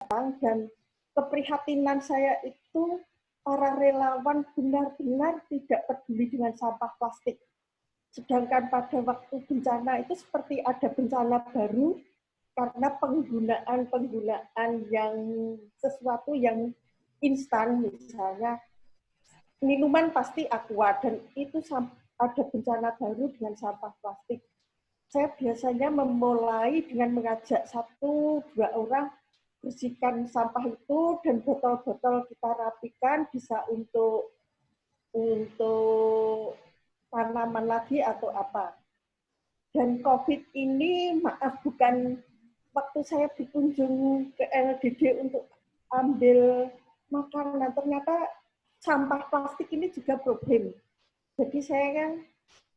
dan keprihatinan saya itu para relawan benar-benar tidak peduli dengan sampah plastik. Sedangkan pada waktu bencana itu seperti ada bencana baru karena penggunaan yang sesuatu yang instan, misalnya minuman pasti aqua, dan itu ada bencana baru dengan sampah plastik. Saya biasanya memulai dengan mengajak 1-2 orang bersihkan sampah itu, dan botol-botol kita rapikan, bisa untuk tanaman lagi atau apa. Dan COVID ini, maaf, bukan waktu saya berkunjung ke LDD untuk ambil makanan, ternyata sampah plastik ini juga problem. Jadi saya kan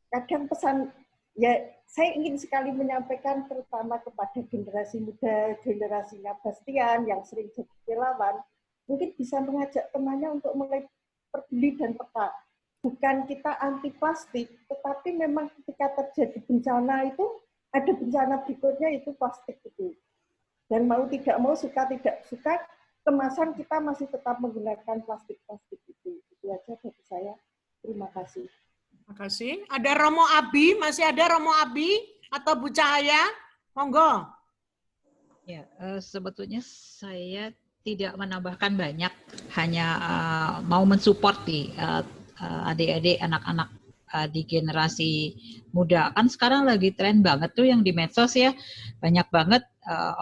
kadang pesan, ya saya ingin sekali menyampaikan terutama kepada generasi muda, generasinya Bastian yang sering jadi relawan, mungkin bisa mengajak temannya untuk mulai peduli dan peka. Bukan kita anti plastik, tetapi memang ketika terjadi bencana itu, ada bencana berikutnya itu plastik itu. Dan mau tidak mau, suka tidak suka, kemasan kita masih tetap menggunakan plastik-plastik itu. Itu aja dari saya. Terima kasih. Terima kasih. Ada Romo Abi, masih ada Romo Abi atau Bu Cahaya? Monggo. Ya, sebetulnya saya tidak menambahkan banyak, hanya mau mensupport adik-adik, anak-anak di generasi muda. Kan sekarang lagi tren banget tuh yang di medsos ya, banyak banget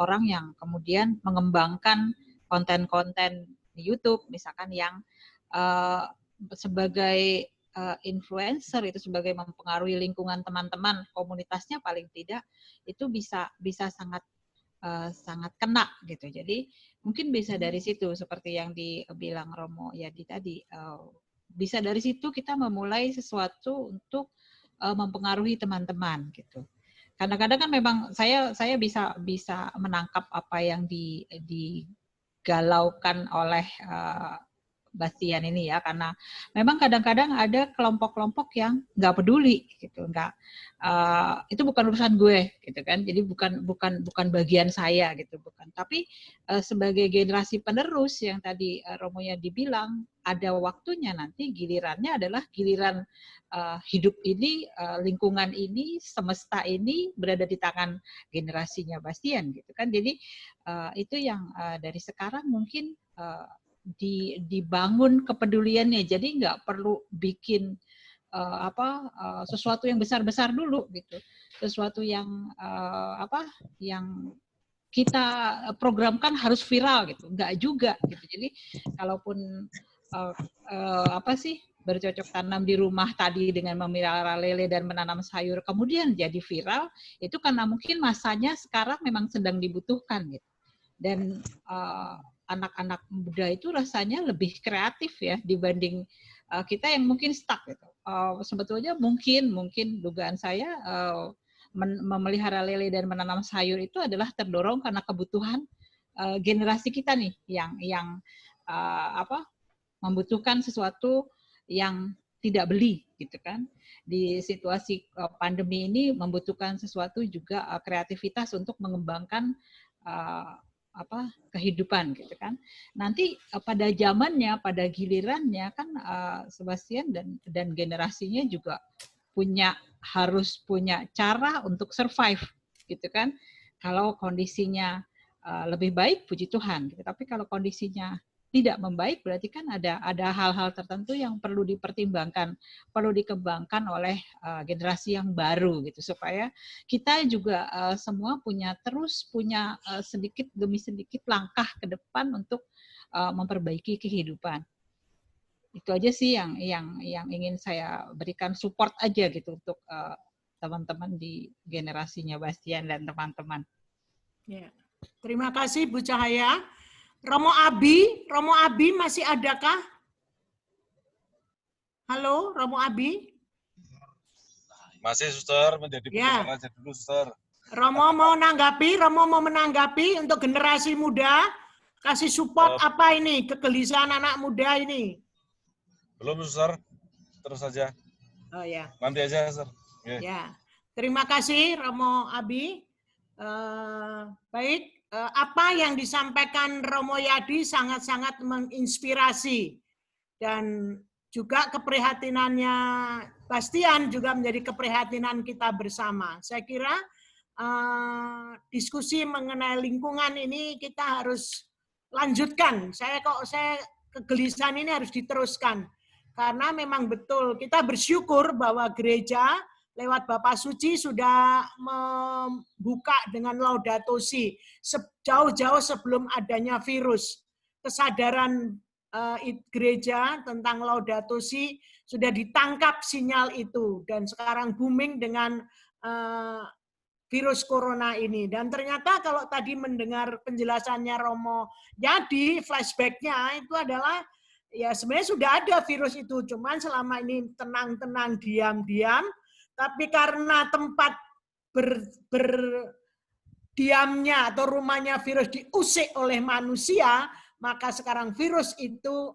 orang yang kemudian mengembangkan konten-konten di YouTube, misalkan yang sebagai influencer itu, sebagai mempengaruhi lingkungan teman-teman, komunitasnya paling tidak, itu bisa sangat kena gitu. Jadi mungkin bisa dari situ, seperti yang dibilang Romo Yadi tadi, bisa dari situ kita memulai sesuatu untuk mempengaruhi teman-teman gitu. Kadang-kadang kan memang saya bisa menangkap apa yang digalaukan oleh Bastian ini ya, karena memang kadang-kadang ada kelompok-kelompok yang nggak peduli gitu, itu bukan urusan gue gitu kan, jadi bukan bagian saya gitu, bukan. Tapi sebagai generasi penerus yang tadi Romo yang dibilang, ada waktunya nanti gilirannya adalah giliran hidup ini, lingkungan ini, semesta ini berada di tangan generasinya Bastian gitu kan. Jadi itu yang dari sekarang mungkin dibangun kepeduliannya, jadi nggak perlu bikin sesuatu yang besar-besar dulu gitu, sesuatu yang yang kita programkan harus viral gitu, nggak juga gitu. Jadi kalaupun bercocok tanam di rumah tadi dengan memelihara lele dan menanam sayur kemudian jadi viral, itu karena mungkin masanya sekarang memang sedang dibutuhkan gitu. Dan anak-anak muda itu rasanya lebih kreatif ya dibanding kita yang mungkin stuck gitu. Sebetulnya mungkin dugaan saya memelihara lele dan menanam sayur itu adalah terdorong karena kebutuhan generasi kita nih yang membutuhkan sesuatu yang tidak beli gitu kan. Di situasi pandemi ini membutuhkan sesuatu juga kreativitas untuk mengembangkan kehidupan gitu kan. Nanti pada zamannya, pada gilirannya kan Sebastian dan generasinya juga harus punya cara untuk survive gitu kan. Kalau kondisinya lebih baik, puji Tuhan. Tapi kalau kondisinya tidak membaik, berarti kan ada hal-hal tertentu yang perlu dipertimbangkan, perlu dikembangkan oleh generasi yang baru gitu, supaya kita juga semua punya sedikit demi sedikit langkah ke depan untuk memperbaiki kehidupan. Itu aja sih yang ingin saya berikan support aja gitu untuk teman-teman di generasinya Bastian dan teman-teman. Ya. Terima kasih Bu Cahaya. Romo Abi masih adakah? Halo, Romo Abi? Masih, Suster, menjadi pendengar aja dulu, Suster. Romo mau menanggapi untuk generasi muda, kasih support apa ini, kegelisahan anak muda ini? Belum, Suster. Terus saja. Oh ya. Nanti aja, Suster. Ya. Terima kasih, Romo Abi. Baik, apa yang disampaikan Romo Yadi sangat-sangat menginspirasi, dan juga keprihatinannya Bastian juga menjadi keprihatinan kita bersama. Saya kira diskusi mengenai lingkungan ini kita harus lanjutkan. Saya kegelisahan ini harus diteruskan, karena memang betul kita bersyukur bahwa gereja lewat Bapak Suci sudah membuka dengan Laudato Si jauh-jauh sebelum adanya virus. Kesadaran gereja tentang Laudato Si sudah ditangkap sinyal itu, dan sekarang booming dengan virus corona ini. Dan ternyata kalau tadi mendengar penjelasannya Romo Yadi, flashback-nya itu adalah ya sebenarnya sudah ada virus itu, cuman selama ini tenang-tenang, diam-diam. Tapi karena tempat berdiamnya atau rumahnya virus diusik oleh manusia, maka sekarang virus itu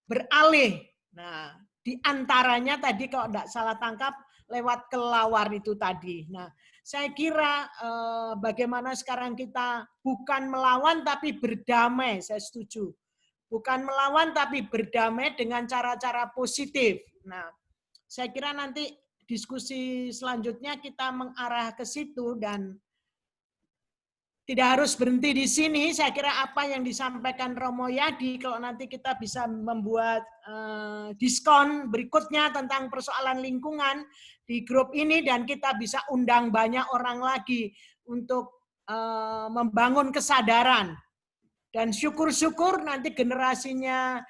beralih. Nah, diantaranya tadi kalau tidak salah tangkap lewat kelawar itu tadi. Nah, saya kira bagaimana sekarang kita bukan melawan tapi berdamai, saya setuju. Bukan melawan tapi berdamai dengan cara-cara positif. Nah, saya kira nanti diskusi selanjutnya kita mengarah ke situ, dan tidak harus berhenti di sini. Saya kira apa yang disampaikan Romo Yadi, kalau nanti kita bisa membuat diskon berikutnya tentang persoalan lingkungan di grup ini, dan kita bisa undang banyak orang lagi untuk membangun kesadaran. Dan syukur-syukur nanti generasinya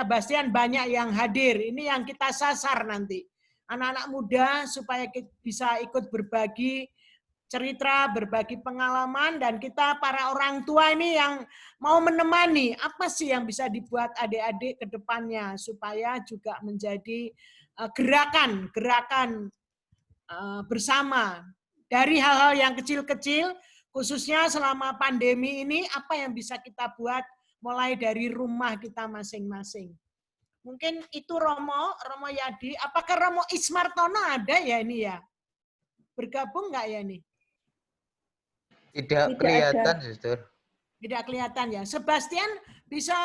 Bastian banyak yang hadir. Ini yang kita sasar nanti. Anak-anak muda supaya bisa ikut berbagi cerita, berbagi pengalaman, dan kita para orang tua ini yang mau menemani, apa sih yang bisa dibuat adik-adik ke depannya supaya juga menjadi gerakan bersama. Dari hal-hal yang kecil-kecil, khususnya selama pandemi ini, apa yang bisa kita buat mulai dari rumah kita masing-masing. Mungkin itu Romo Yadi. Apakah Romo Ismartono ada ya ini ya? Bergabung nggak ya ini? Tidak kelihatan, Sister. Tidak kelihatan ya. Sebastian bisa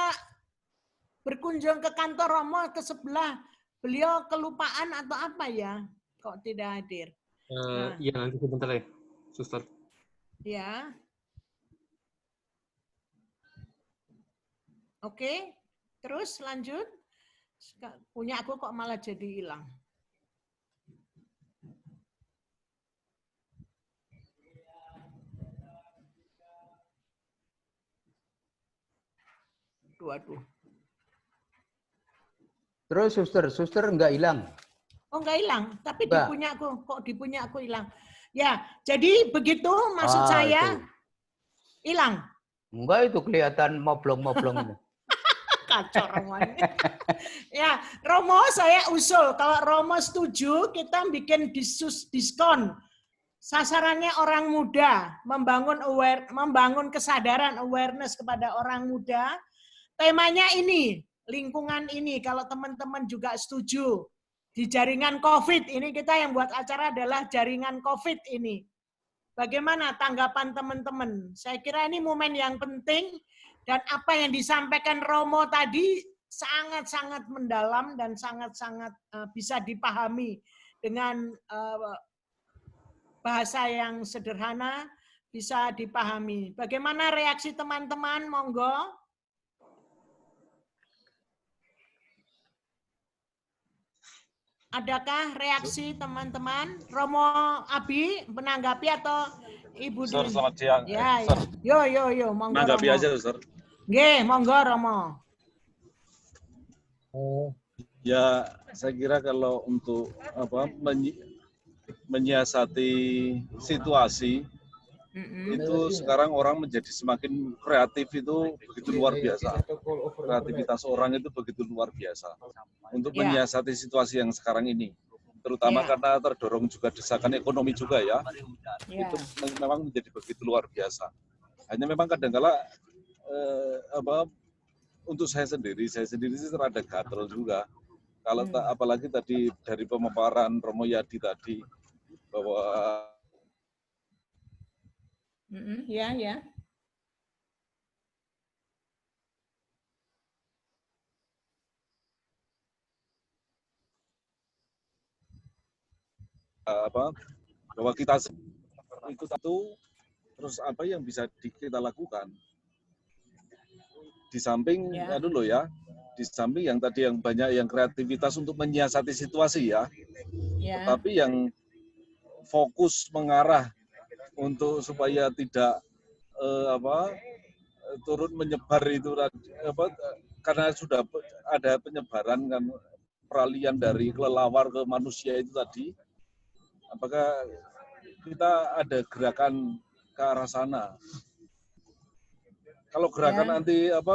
berkunjung ke kantor Romo ke sebelah. Beliau kelupaan atau apa ya? Kok tidak hadir? Iya, nanti sebentar ya, Suster. Ya. Oke, terus lanjut. Punya aku kok malah jadi hilang. Waduh. Terus suster nggak hilang? Oh, nggak hilang, tapi di punya aku hilang. Ya, jadi begitu maksud saya itu. hilang. Enggak, itu kelihatan moblong-moblong. Kacau Romo. Ya, Romo saya usul kalau Romo setuju kita bikin diskon. Sasarannya orang muda, membangun kesadaran, awareness kepada orang muda. Temanya ini, lingkungan ini, kalau teman-teman juga setuju. Di jaringan COVID, ini kita yang buat acara adalah jaringan COVID ini. Bagaimana tanggapan teman-teman? Saya kira ini momen yang penting, dan apa yang disampaikan Romo tadi sangat-sangat mendalam dan sangat-sangat bisa dipahami dengan bahasa yang sederhana, bisa dipahami. Bagaimana reaksi teman-teman? Monggo. Adakah reaksi teman-teman? Romo Abi menanggapi atau Ibu Sir, Dini? selamat siang. Ya, Sir, yo, monggo. menanggapi Romo. aja, Sir. Nggih, monggo Romo. Ya, saya kira kalau untuk menyiasati situasi itu sekarang orang menjadi semakin kreatif, itu begitu luar biasa. Kreativitas orang itu begitu luar biasa untuk menyiasati situasi yang sekarang ini, terutama karena terdorong juga desakan ekonomi juga ya. Itu memang menjadi begitu luar biasa. Hanya memang kadang-kala untuk saya sendiri sih rada gatel juga. Kalau apalagi tadi dari pemaparan Romo Yadi tadi bahwa Ya, ya. Bahwa kita itu satu, terus apa yang bisa kita lakukan di samping dulu ya, di samping yang tadi yang banyak yang kreativitas untuk menyiasati situasi ya, tetapi yang fokus mengarah untuk supaya tidak turut menyebar itu karena sudah ada penyebaran kan, peralihan dari kelelawar ke manusia itu tadi. Apakah kita ada gerakan ke arah sana? Kalau gerakan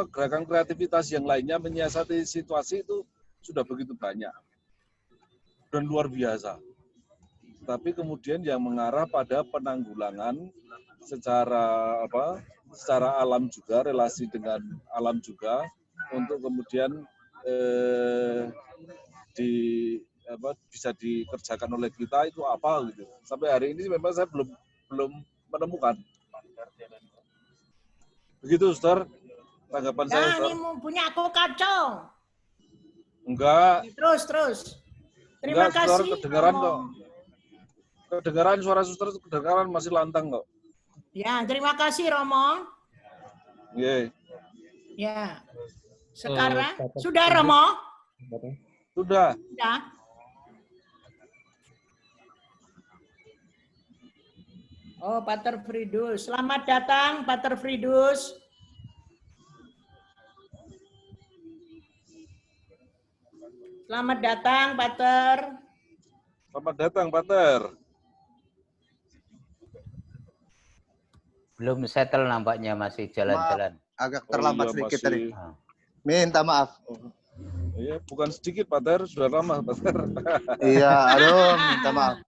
gerakan kreativitas yang lainnya menyiasati situasi itu sudah begitu banyak dan luar biasa. Tapi kemudian yang mengarah pada penanggulangan secara secara alam juga, relasi dengan alam juga, untuk kemudian bisa dikerjakan oleh kita itu apa gitu. Sampai hari ini memang saya belum menemukan. Begitu, Suster. Tanggapan saya, Suster. Ini punya aku kacau. Enggak. Terus. Terima kasih. Suster, kedengaran kok. Kedengaran suara Suster, kedengaran masih lantang kok. Ya, terima kasih Romo. Ya. Sekarang sudah Romo? Sudah. Oh, Pater Fridus. Selamat datang, Pater Fridus. Selamat datang, Pater. Selamat datang, Pater. Belum settle nampaknya, masih jalan-jalan. Agak terlambat sedikit masih... tadi. Minta maaf. Iya, bukan sedikit, Pater. Sudah lama, Pater. Iya, aduh, minta maaf.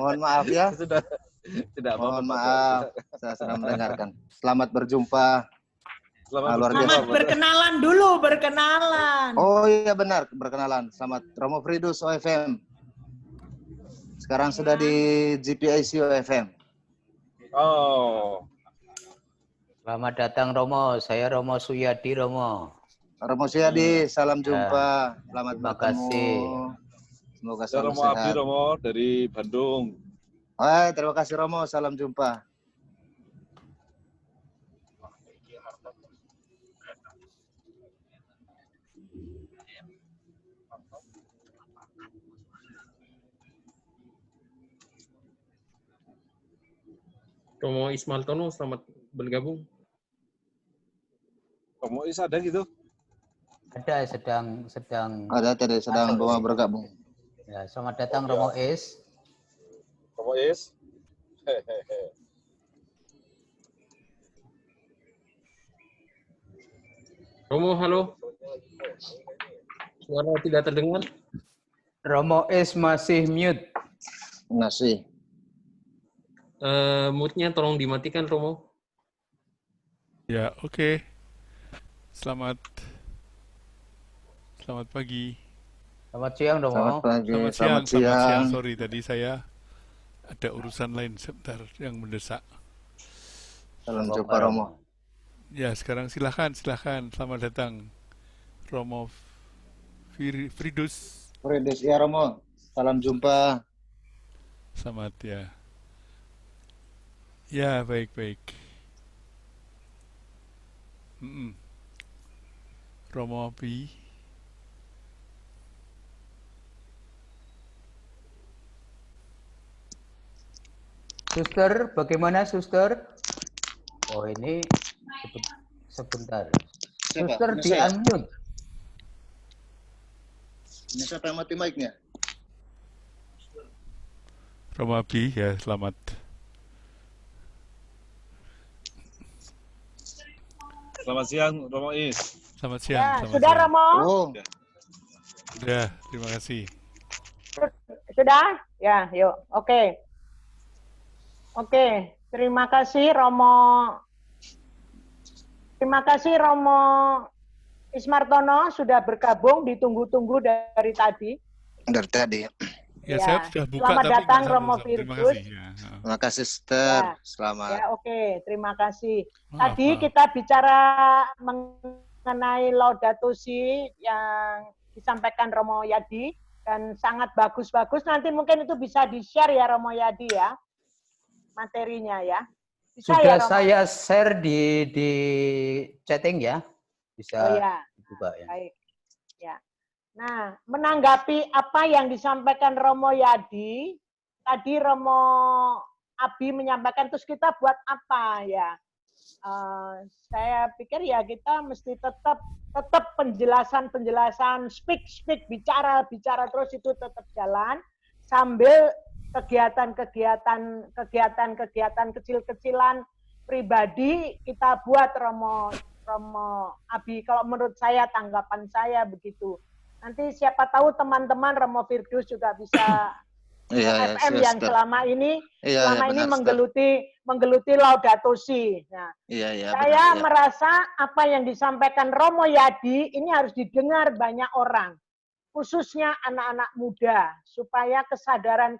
Mohon maaf ya. Sudah. Tidak apa-apa. Mohon maaf, saya sedang mendengarkan. Selamat berjumpa. Selamat berkenalan dulu, berkenalan. Oh iya benar, berkenalan. Selamat Romo Fridus OFM. Sekarang sudah di GPIC OFM. Oh. Selamat datang Romo, saya Romo Suyadi Romo. Romo Suyadi, salam jumpa. Selamat Terima bertemu. kasih. Semoga saya selalu Romo sehat. Abdi Romo dari Bandung. Hai, terima kasih Romo, salam jumpa. Romo Ismail Tono, selamat bergabung. Romo Is ada gitu? Ada, sedang Ada tadi sedang bawa bergabung. Ya, selamat datang Romo Is. Romo Is. Romo, halo. Suara tidak terdengar. Romo Is masih mute. Masih. Mute-nya tolong dimatikan, Romo. Ya, oke. Selamat pagi. Selamat siang, Romo. Selamat pagi. Selamat siang. Sorry, tadi saya ada urusan lain sebentar yang mendesak. Salam jumpa Romo. Ya, sekarang silakan. Selamat datang Romo Fridus. Fridus ya Romo. Salam jumpa. Selamat ya. Ya, baik. Romo Abi. Suster, bagaimana Suster? Oh ini sebentar. Suster di unmute. Ini siapa yang mati mic-nya? Romo Abi ya, selamat. Selamat siang, Romo Is. Selamat siang. Ya, selamat sudah siang. Romo? Oh. Sudah, terima kasih. Sudah? Ya, yuk. Oke. Terima kasih Romo. Terima kasih Romo Ismartono sudah bergabung, ditunggu-tunggu dari tadi. Dari tadi. Ya, saya sudah buka Selamat tapi datang nggak Romo sambung-sambung. Terima Firdaus. kasih. Ya. Terima kasih, Sister. Ya. Selamat. Ya, oke. Terima kasih. Maaf, Tadi maaf. kita bicara mengenai Laudato Si yang disampaikan Romo Yadi dan sangat bagus-bagus. Nanti mungkin itu bisa di-share ya Romo Yadi ya, materinya ya. Bisa Sudah ya, Romo? saya share di chatting ya. Bisa Oh ya. dibuka ya. Baik. Ya. Nah, menanggapi apa yang disampaikan Romo Yadi, tadi Romo Abi menyampaikan, terus kita buat apa ya? Saya pikir ya kita mesti tetap penjelasan, speak, bicara terus itu tetap jalan sambil kegiatan kecil-kecilan pribadi kita buat Romo Abi. Kalau menurut saya, tanggapan saya begitu. Nanti siapa tahu teman-teman Romo Firdaus juga bisa FM yang selama ini menggeluti Laudato Si. Nah, saya merasa apa yang disampaikan Romo Yadi ini harus didengar banyak orang, khususnya anak-anak muda, supaya kesadaran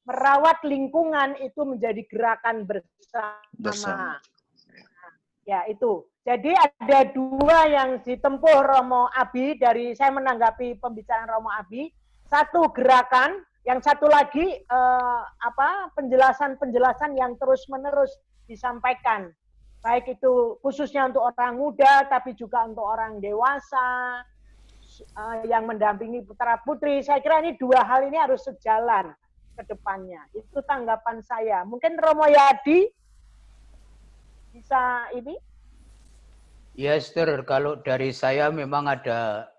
merawat lingkungan itu menjadi gerakan bersama. Ya, itu. Jadi ada dua yang ditempuh Romo Abi dari saya menanggapi pembicaraan Romo Abi. Satu gerakan, yang satu lagi penjelasan yang terus-menerus disampaikan. Baik itu khususnya untuk orang muda, tapi juga untuk orang dewasa yang mendampingi putra-putri. Saya kira ini dua hal ini harus sejalan ke depannya. Itu tanggapan saya. Mungkin Romo Yadi bisa ini? Ya, Esther, kalau dari saya memang ada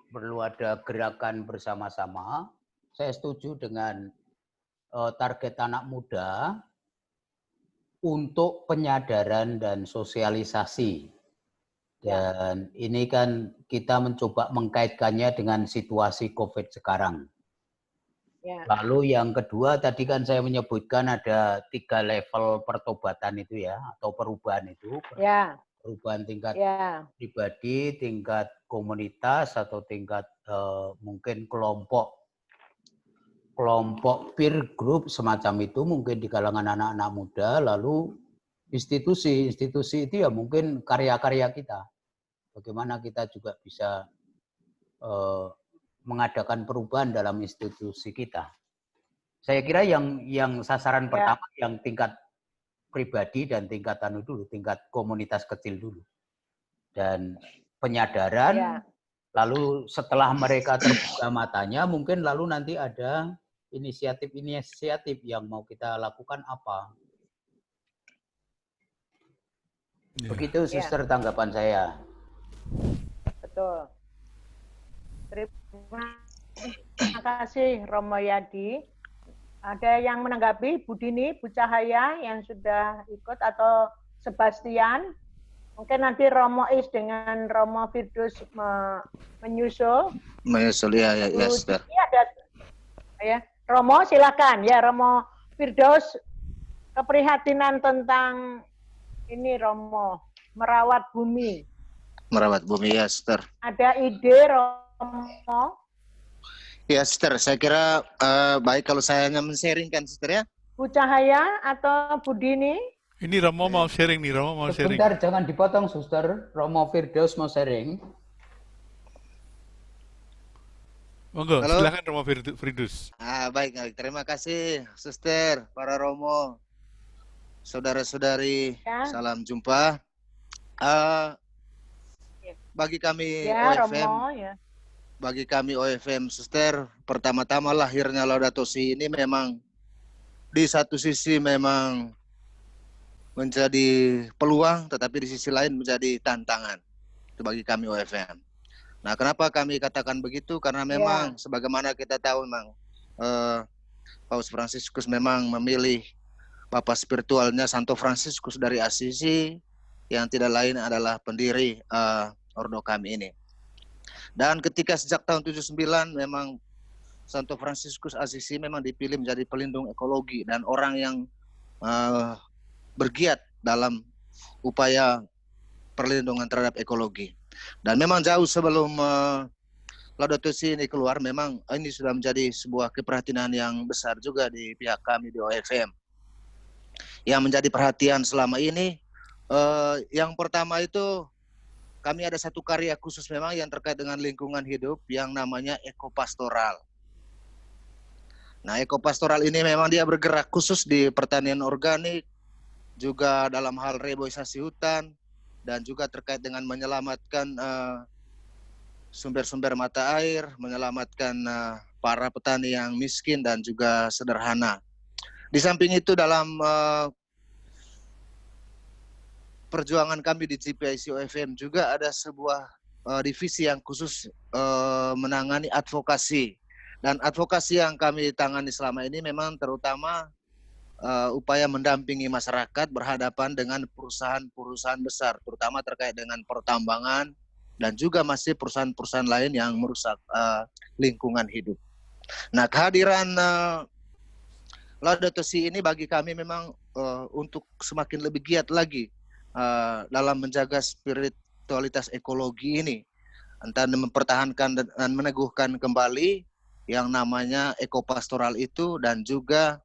perlu ada gerakan bersama-sama. Saya setuju dengan target anak muda untuk penyadaran dan sosialisasi. Dan ini kan kita mencoba mengkaitkannya dengan situasi COVID sekarang. Ya. Lalu yang kedua tadi kan saya menyebutkan ada 3 level pertobatan itu ya, atau perubahan itu. Ya. Perubahan tingkat pribadi, tingkat komunitas, atau tingkat mungkin kelompok peer group semacam itu mungkin di kalangan anak-anak muda, lalu institusi itu ya mungkin karya-karya kita. Bagaimana kita juga bisa mengadakan perubahan dalam institusi kita. Saya kira yang sasaran pertama yang tingkat pribadi dan tingkatan dulu, tingkat komunitas kecil dulu. Dan penyadaran, lalu setelah mereka terbuka matanya, mungkin lalu nanti ada inisiatif yang mau kita lakukan apa. Begitu, Suster, tanggapan saya. Betul. Terima kasih, Romo Yadi. Ada yang menanggapi, Bu Dini, Bu Cahaya yang sudah ikut, atau Sebastian? Mungkin nanti Romo Is dengan Romo Firdaus menyusul. Ya, Suster. Ada, ya. Romo, silakan. Ya, Romo Firdaus, keprihatinan tentang ini, Romo, merawat bumi. Merawat bumi, ya, Sister. Ada ide, Romo? Ya, Sister, saya kira baik kalau saya hanya men-sharingkan, Sister, ya. Bu Cahaya atau Bu Dini? Ini Romo mau sharing nih, Romo mau sharing. Sebentar, jangan dipotong, Suster. Romo Firdaus mau sharing. Monggo, silakan Romo Firdaus. Baik. Terima kasih, Suster, para Romo, saudara-saudari, salam jumpa. Bagi kami OFM, bagi kami OFM, Suster, pertama-tama lahirnya Laudato Si ini memang di satu sisi memang menjadi peluang, tetapi di sisi lain menjadi tantangan. Itu bagi kami OFM. Nah, kenapa kami katakan begitu? Karena memang sebagaimana kita tahu memang Paus Fransiskus memang memilih Papa spiritualnya Santo Fransiskus dari Assisi, yang tidak lain adalah pendiri ordo kami ini. Dan ketika sejak tahun 79 memang Santo Fransiskus Assisi memang dipilih menjadi pelindung ekologi dan orang yang bergiat dalam upaya perlindungan terhadap ekologi. Dan memang jauh sebelum Laudato Si ini keluar, memang ini sudah menjadi sebuah keprihatinan yang besar juga di pihak kami di OFM. Yang menjadi perhatian selama ini, yang pertama itu kami ada satu karya khusus memang yang terkait dengan lingkungan hidup yang namanya ekopastoral. Nah, ekopastoral ini memang dia bergerak khusus di pertanian organik, juga dalam hal reboisasi hutan, dan juga terkait dengan menyelamatkan sumber-sumber mata air, menyelamatkan para petani yang miskin dan juga sederhana. Di samping itu dalam perjuangan kami di GPIC OFM juga ada sebuah divisi yang khusus menangani advokasi. Dan advokasi yang kami tangani selama ini memang terutama upaya mendampingi masyarakat berhadapan dengan perusahaan-perusahaan besar, terutama terkait dengan pertambangan dan juga masih perusahaan-perusahaan lain yang merusak lingkungan hidup. Nah, kehadiran Laudato Si ini bagi kami memang untuk semakin lebih giat lagi dalam menjaga spiritualitas ekologi ini, entah mempertahankan dan meneguhkan kembali yang namanya ekopastoral itu, dan juga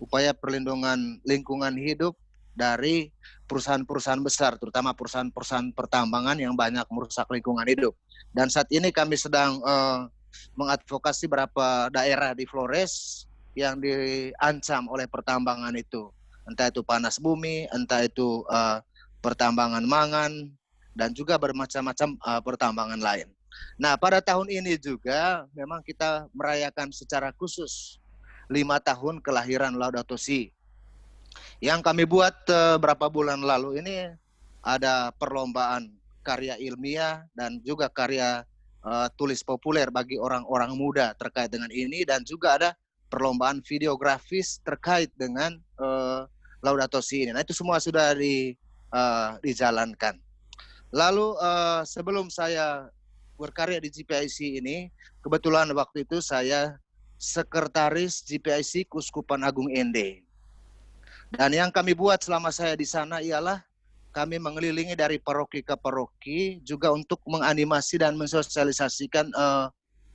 upaya perlindungan lingkungan hidup dari perusahaan-perusahaan besar, terutama perusahaan-perusahaan pertambangan yang banyak merusak lingkungan hidup. Dan saat ini kami sedang mengadvokasi beberapa daerah di Flores yang diancam oleh pertambangan itu, entah itu panas bumi, entah itu pertambangan mangan, dan juga bermacam-macam pertambangan lain. Nah, pada tahun ini juga memang kita merayakan secara khusus 5 tahun kelahiran Laudato Si. Yang kami buat beberapa bulan lalu ini ada perlombaan karya ilmiah dan juga karya tulis populer bagi orang-orang muda terkait dengan ini, dan juga ada perlombaan videografis terkait dengan Laudato Si ini. Nah, itu semua sudah dijalankan. Lalu sebelum saya berkarya di GPIC ini, kebetulan waktu itu saya sekretaris GPIC Keuskupan Agung ND. Dan yang kami buat selama saya di sana ialah kami mengelilingi dari paroki ke paroki juga untuk menganimasi dan mensosialisasikan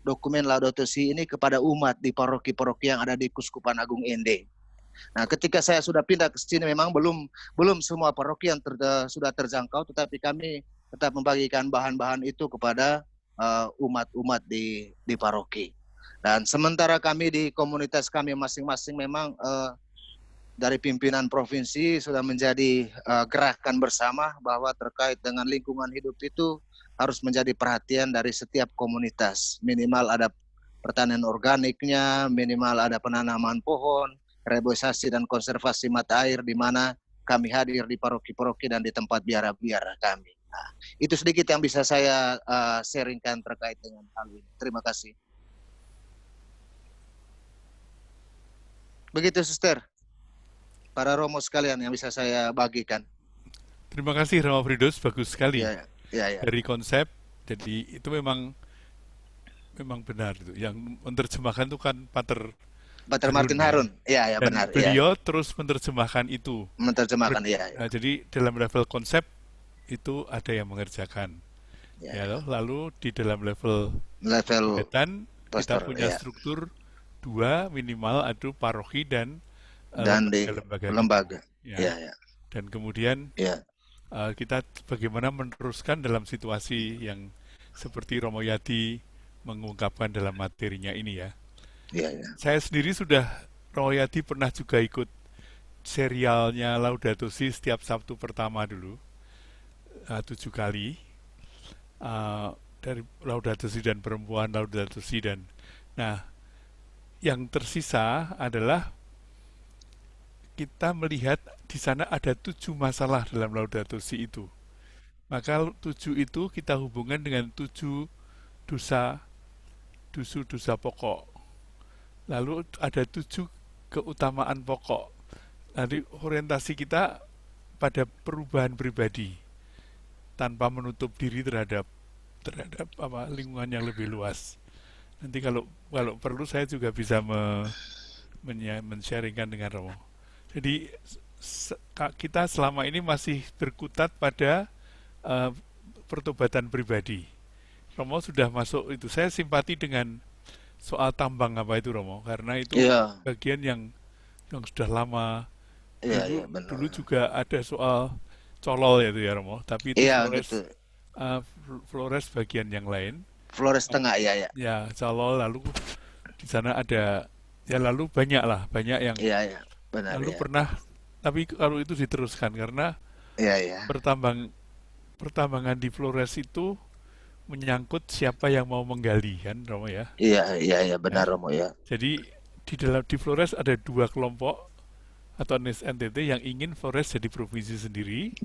dokumen Laudato Si ini kepada umat di paroki-paroki yang ada di Keuskupan Agung ND. Nah, ketika saya sudah pindah ke sini memang belum semua paroki yang sudah terjangkau, tetapi kami tetap membagikan bahan-bahan itu kepada umat-umat di paroki. Dan sementara kami di komunitas kami masing-masing memang dari pimpinan provinsi sudah menjadi gerakan bersama bahwa terkait dengan lingkungan hidup itu harus menjadi perhatian dari setiap komunitas. Minimal ada pertanian organiknya, minimal ada penanaman pohon, reboisasi dan konservasi mata air, di mana kami hadir di paroki-paroki dan di tempat biara-biara kami. Nah, itu sedikit yang bisa saya sharingkan terkait dengan hal ini. Terima kasih. Begitu, Suster. Para Romo sekalian yang bisa saya bagikan. Terima kasih Romo Fridos, bagus sekali. Ya. Dari konsep, jadi itu memang benar itu. Yang menerjemahkan itu kan Pater Martin Harun. Ya, benar. Beliau terus menerjemahkan itu. Menerjemahkan, ya. Nah, jadi dalam level konsep itu ada yang mengerjakan. Ya, lalu di dalam level kegiatan kita punya struktur 2 minimal, ada paroki dan di lembaga. Ya. Dan kemudian kita bagaimana meneruskan dalam situasi yang seperti Romo Yadi mengungkapkan dalam materinya ini ya. Saya sendiri Romo Yadi pernah juga ikut serialnya Laudato Si setiap Sabtu pertama dulu 7 kali dari Laudato Si dan perempuan, Laudato Si dan yang tersisa adalah kita melihat di sana ada 7 masalah dalam Laudato Si itu. Maka 7 itu kita hubungkan dengan 7 dosa pokok. Lalu ada 7 keutamaan pokok. Nanti orientasi kita pada perubahan pribadi tanpa menutup diri terhadap lingkungan yang lebih luas. Nanti kalau perlu saya juga bisa men-sharingkan dengan Romo. Jadi kita selama ini masih berkutat pada pertobatan pribadi. Romo sudah masuk itu. Saya simpati dengan soal tambang apa itu Romo, karena itu bagian yang sudah lama. Dulu juga ada soal colol ya itu ya Romo, tapi itu Flores bagian yang lain. Flores tengah ya. Ya, colol, lalu di sana ada ya, lalu banyak yang benar, lalu pernah, tapi kalau itu diteruskan karena pertambangan di Flores itu menyangkut siapa yang mau menggali kan Romo ya. Iya benar Romo ya. Jadi di Flores ada 2 kelompok atau NTT yang ingin Flores jadi provinsi sendiri.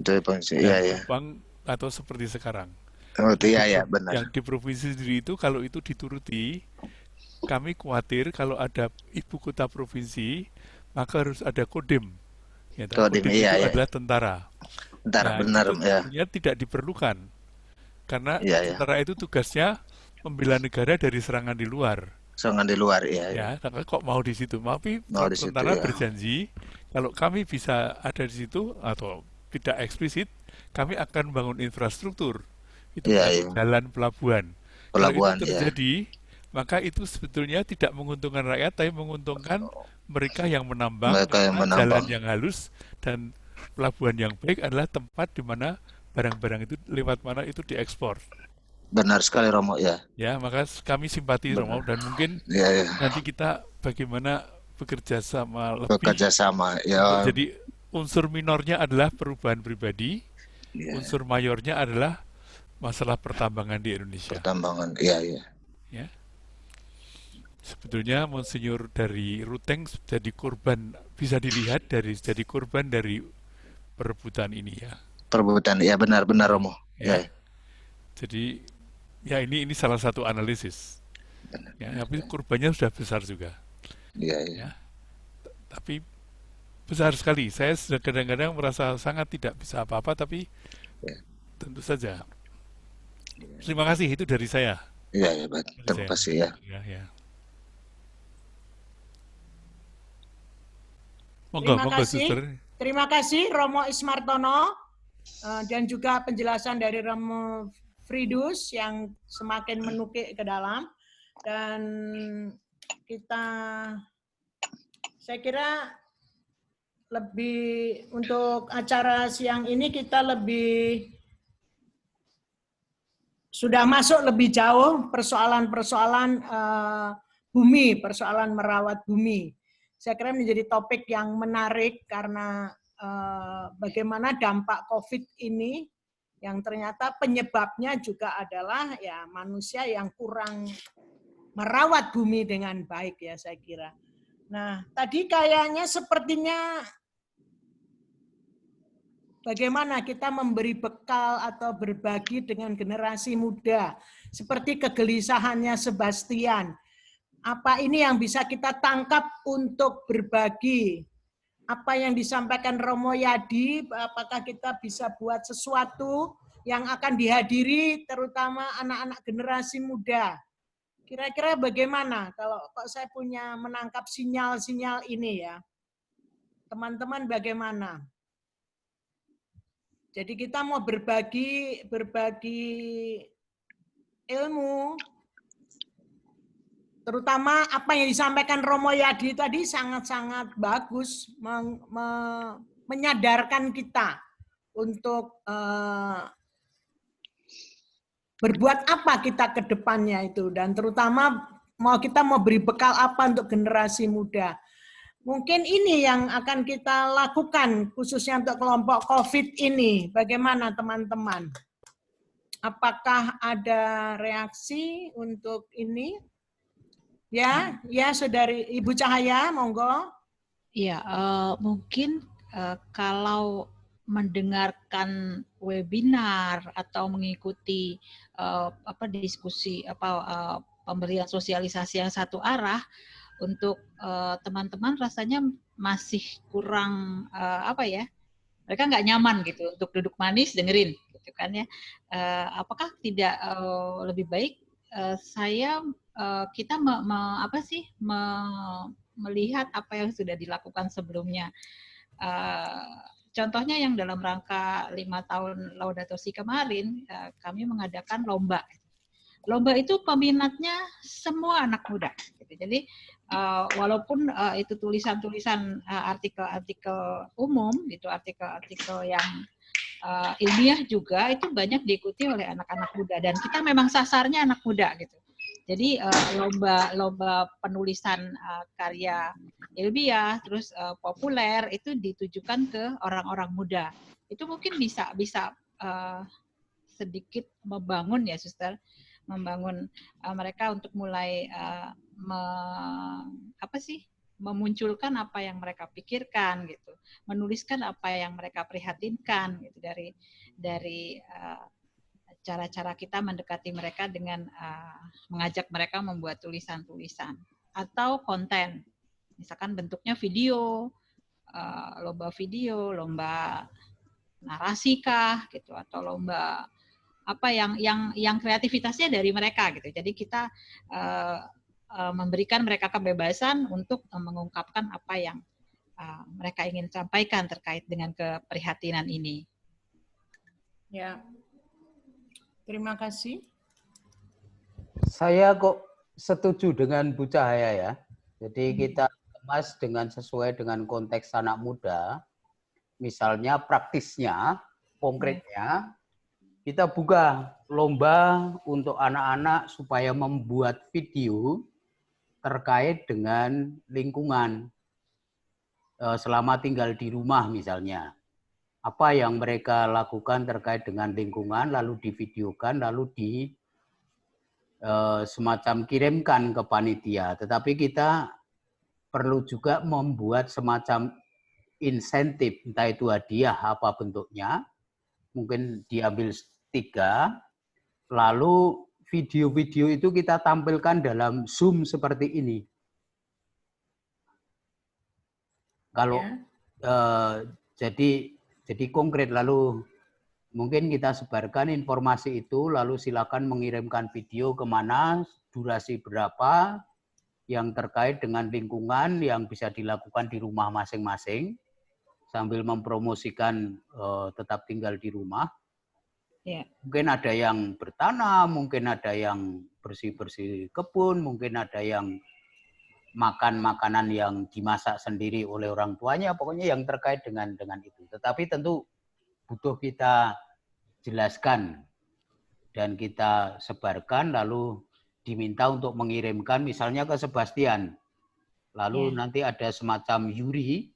Bang atau seperti sekarang. Benar. Yang di provinsi sendiri itu kalau itu dituruti, kami khawatir kalau ada ibu kota provinsi maka harus ada Kodim. Kodim itu adalah tentara. Benar ya. Tidak diperlukan. Karena tentara itu tugasnya membela negara dari serangan di luar. Ya, kok mau di situ? Tapi tentara berjanji kalau kami bisa ada di situ atau tidak eksplisit, kami akan bangun infrastruktur. Itu jalan pelabuhan. Kalau itu terjadi, maka itu sebetulnya tidak menguntungkan rakyat, tapi menguntungkan mereka yang menambang. Jalan yang halus dan pelabuhan yang baik adalah tempat di mana barang-barang itu lewat mana itu diekspor. Benar sekali Romo ya. Ya, maka kami simpati Romo dan mungkin nanti kita bagaimana bekerja sama lebih. Jadi unsur minornya adalah perubahan pribadi, unsur mayornya adalah masalah pertambangan di Indonesia. Pertambangan, ya. Sebetulnya Monsinyur dari Ruteng jadi korban, bisa dilihat dari jadi korban dari perebutan ini ya. Perebutan, benar Romo. Jadi ya ini salah satu analisis. Ya, tapi korbannya sudah besar juga. Ya. Tapi besar sekali. Saya kadang-kadang merasa sangat tidak bisa apa-apa, tapi tentu saja. Terima kasih, itu dari saya. Terima kasih ya. Terima kasih Romo Ismartono dan juga penjelasan dari Romo Fridus yang semakin menukik ke dalam, dan saya kira lebih untuk acara siang ini kita sudah masuk lebih jauh persoalan-persoalan bumi, persoalan merawat bumi. Saya kira menjadi topik yang menarik karena bagaimana dampak COVID ini yang ternyata penyebabnya juga adalah ya manusia yang kurang merawat bumi dengan baik ya saya kira. Nah, tadi kayaknya sepertinya bagaimana kita memberi bekal atau berbagi dengan generasi muda seperti kegelisahannya Sebastian. Apa ini yang bisa kita tangkap untuk berbagi? Apa yang disampaikan Romo Yadi, apakah kita bisa buat sesuatu yang akan dihadiri terutama anak-anak generasi muda? Kira-kira bagaimana kalau saya punya menangkap sinyal-sinyal ini ya? Teman-teman bagaimana? Jadi kita mau berbagi ilmu, terutama apa yang disampaikan Romo Yadi tadi sangat-sangat bagus, menyadarkan kita untuk berbuat apa kita ke depannya itu, dan terutama kita mau beri bekal apa untuk generasi muda. Mungkin ini yang akan kita lakukan khususnya untuk kelompok COVID ini. Bagaimana teman-teman? Apakah ada reaksi untuk ini? Ya, Saudari Ibu Cahaya, monggo. Ya, mungkin kalau mendengarkan webinar atau mengikuti diskusi pemberian sosialisasi yang satu arah, untuk teman-teman rasanya masih kurang mereka nggak nyaman gitu untuk duduk manis dengerin gitu kan ya. Apakah tidak lebih baik kita melihat apa yang sudah dilakukan sebelumnya. Contohnya yang dalam rangka 5 tahun Laudato Si kemarin, kami mengadakan lomba lomba itu peminatnya semua anak muda. Gitu. Jadi walaupun itu tulisan-tulisan artikel-artikel umum, gitu, artikel-artikel yang ilmiah juga itu banyak diikuti oleh anak-anak muda dan kita memang sasarnya anak muda gitu. Jadi lomba penulisan karya ilmiah terus populer itu ditujukan ke orang-orang muda. Itu mungkin bisa sedikit membangun ya, Suster, membangun mereka untuk mulai memunculkan apa yang mereka pikirkan gitu, menuliskan apa yang mereka prihatinkan gitu dari cara-cara kita mendekati mereka dengan mengajak mereka membuat tulisan-tulisan atau konten, misalkan bentuknya video, lomba video, lomba narasi kah gitu, atau lomba apa yang kreativitasnya dari mereka gitu. Jadi kita memberikan mereka kebebasan untuk mengungkapkan apa yang mereka ingin sampaikan terkait dengan keprihatinan ini. Ya. Terima kasih. Saya kok setuju dengan Bu Cahaya ya. Jadi kita kemas sesuai dengan konteks anak muda. Misalnya praktisnya, konkretnya, kita buka lomba untuk anak-anak supaya membuat video terkait dengan lingkungan selama tinggal di rumah misalnya. Apa yang mereka lakukan terkait dengan lingkungan, lalu divideokan, lalu semacam kirimkan ke panitia. Tetapi kita perlu juga membuat semacam insentif, entah itu hadiah apa bentuknya, mungkin diambil 3, lalu video-video itu kita tampilkan dalam Zoom seperti ini. Kalau jadi konkret, lalu mungkin kita sebarkan informasi itu, lalu silakan mengirimkan video kemana, durasi berapa, yang terkait dengan lingkungan yang bisa dilakukan di rumah masing-masing, sambil mempromosikan tetap tinggal di rumah. Yeah. Mungkin ada yang bertanam, mungkin ada yang bersih-bersih kebun, mungkin ada yang makan makanan yang dimasak sendiri oleh orang tuanya, pokoknya yang terkait dengan itu. Tetapi tentu butuh kita jelaskan dan kita sebarkan, lalu diminta untuk mengirimkan misalnya ke Sebastian. Lalu nanti ada semacam juri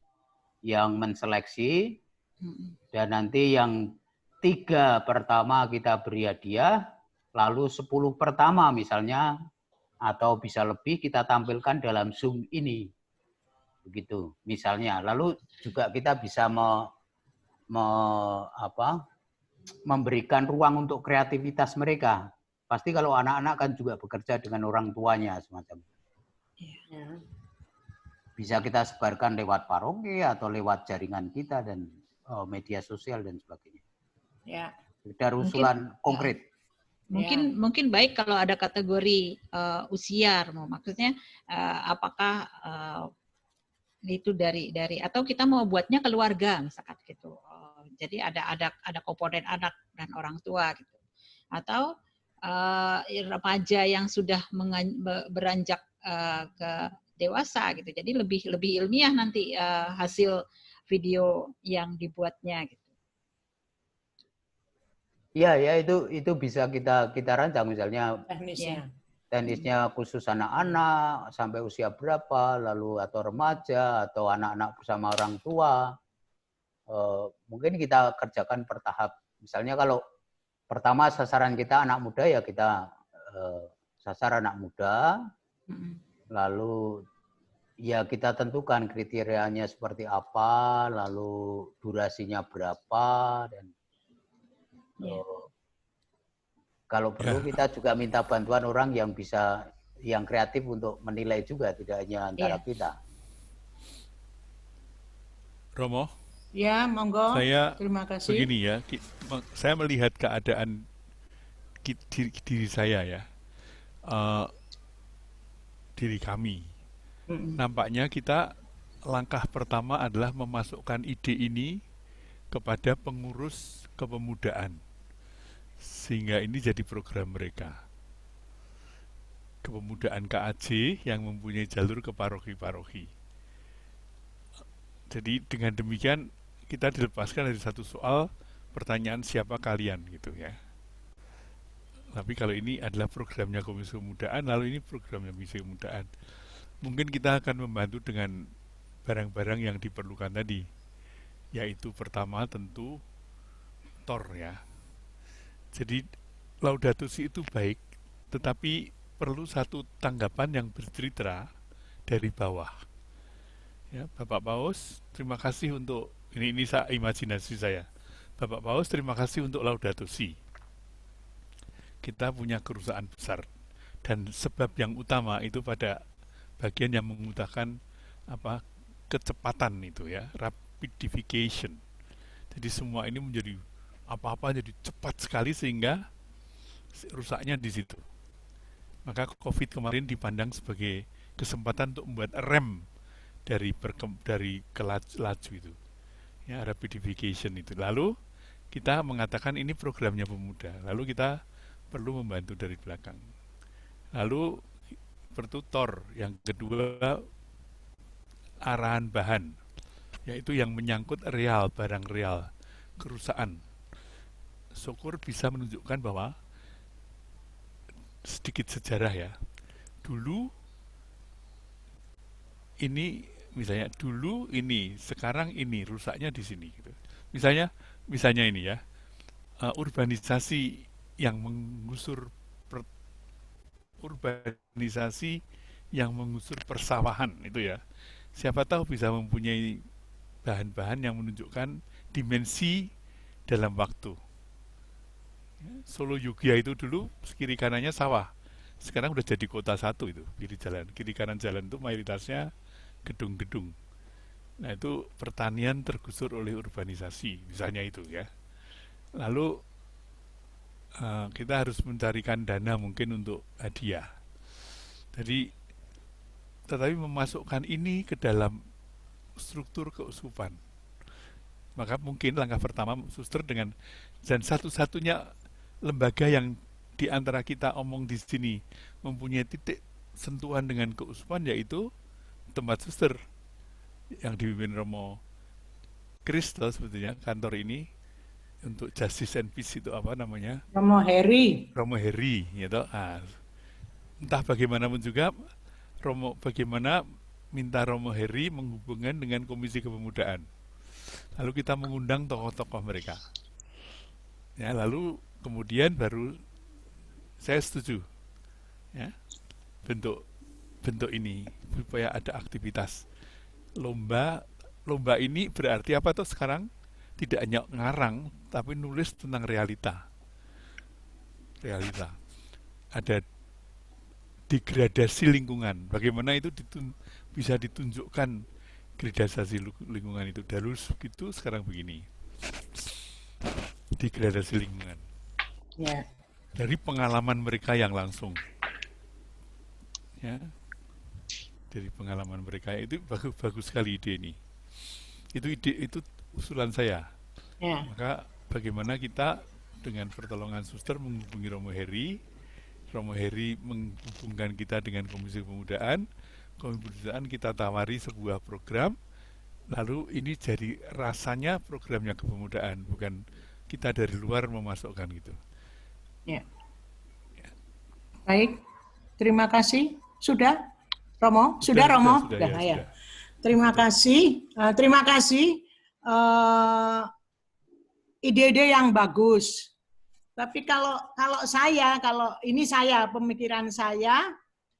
yang menseleksi, dan nanti yang 3 pertama kita beri hadiah, lalu 10 pertama misalnya, atau bisa lebih kita tampilkan dalam Zoom ini. Begitu misalnya. Lalu juga kita bisa memberikan ruang untuk kreativitas mereka. Pasti kalau anak-anak kan juga bekerja dengan orang tuanya semacam. Bisa kita sebarkan lewat paroki atau lewat jaringan kita dan media sosial dan sebagainya. Ya. Sekedar usulan konkret. Mungkin baik kalau ada kategori usia, maksudnya apakah itu dari atau kita mau buatnya keluarga misalkan gitu. Jadi ada komponen anak dan orang tua gitu. Atau remaja yang sudah beranjak ke dewasa gitu. Jadi lebih ilmiah nanti hasil video yang dibuatnya gitu. Iya ya, itu bisa kita rancang misalnya teknisnya khusus anak-anak sampai usia berapa, lalu atau remaja atau anak-anak bersama orang tua. Mungkin kita kerjakan per tahap. Misalnya kalau pertama sasaran kita anak muda, ya kita sasar anak muda. Lalu ya kita tentukan kriterianya seperti apa, lalu durasinya berapa, dan kalau perlu kita juga minta bantuan orang yang kreatif untuk menilai juga, tidak hanya antara kita. Romo? Ya, monggo. Terima kasih. Begini ya, saya melihat keadaan diri saya ya, diri kami. Nampaknya kita langkah pertama adalah memasukkan ide ini kepada pengurus kepemudaan, sehingga ini jadi program mereka. kepemudaan KAJ yang mempunyai jalur ke paroki-paroki. Jadi dengan demikian kita dilepaskan dari satu soal pertanyaan siapa kalian gitu ya. Tapi kalau ini adalah programnya Komisi Kepemudaan, lalu ini programnya Komisi Kepemudaan. Mungkin kita akan membantu dengan barang-barang yang diperlukan tadi, yaitu pertama tentu TOR ya. Jadi Laudato Si itu baik, tetapi perlu satu tanggapan yang bercerita dari bawah. Ya, Bapak Paus, terima kasih untuk ini imajinasi saya. Bapak Paus, terima kasih untuk Laudato Si. Kita punya kerusakan besar dan sebab yang utama itu pada bagian yang mengutamakan kecepatan itu ya, rapidification. Jadi semua ini menjadi apa-apa jadi cepat sekali sehingga rusaknya di situ. Maka COVID kemarin dipandang sebagai kesempatan untuk membuat rem dari laju itu. Ya, rapidification itu. Lalu kita mengatakan ini programnya pemuda. Lalu kita perlu membantu dari belakang. Lalu pertutor yang kedua arahan bahan, yaitu yang menyangkut real, barang real, kerusakan. Syukur bisa menunjukkan bahwa sedikit sejarah ya. Dulu ini misalnya dulu ini, sekarang ini rusaknya di sini gitu. Misalnya ini ya. Urbanisasi yang mengusur persawahan itu ya. Siapa tahu bisa mempunyai bahan-bahan yang menunjukkan dimensi dalam waktu. Solo Yogya itu dulu kiri kanannya sawah. Sekarang udah jadi kota satu itu, kiri kanan jalan itu mayoritasnya gedung-gedung. Nah itu pertanian tergusur oleh urbanisasi, misalnya itu ya. Lalu kita harus mencarikan dana mungkin untuk hadiah. Tetapi memasukkan ini ke dalam struktur keuskupan. Maka mungkin langkah pertama suster dan satu-satunya lembaga yang di antara kita omong di sini mempunyai titik sentuhan dengan keuskupan yaitu tempat suster yang dipimpin Romo Kristel sebetulnya kantor ini untuk Justice and Peace itu apa namanya? Romo Heri, gitu. Entah bagaimanapun juga bagaimana minta Romo Heri menghubungkan dengan Komisi Kepemudaan. Lalu kita mengundang tokoh-tokoh mereka. Ya, lalu kemudian baru saya setuju. Ya. Bentuk ini supaya ada aktivitas lomba ini berarti apa tuh sekarang? Tidak hanya ngarang, tapi nulis tentang realita. Ada degradasi lingkungan. Bagaimana itu bisa ditunjukkan degradasi lingkungan itu. Dulu begitu, sekarang begini. Degradasi lingkungan. Ya. Dari pengalaman mereka yang langsung. Ya. Dari pengalaman mereka itu bagus sekali ide ini. Itu usulan saya. Ya. Maka bagaimana kita dengan pertolongan suster menghubungi Romo Heri menghubungkan kita dengan Komisi Kepemudaan kita tawari sebuah program, lalu ini jadi rasanya programnya kepemudaan, bukan kita dari luar memasukkan gitu. Ya. Baik, terima kasih. Sudah, Romo? Sudah. Ya. Terima kasih. Ide-ide yang bagus. Tapi kalau pemikiran saya,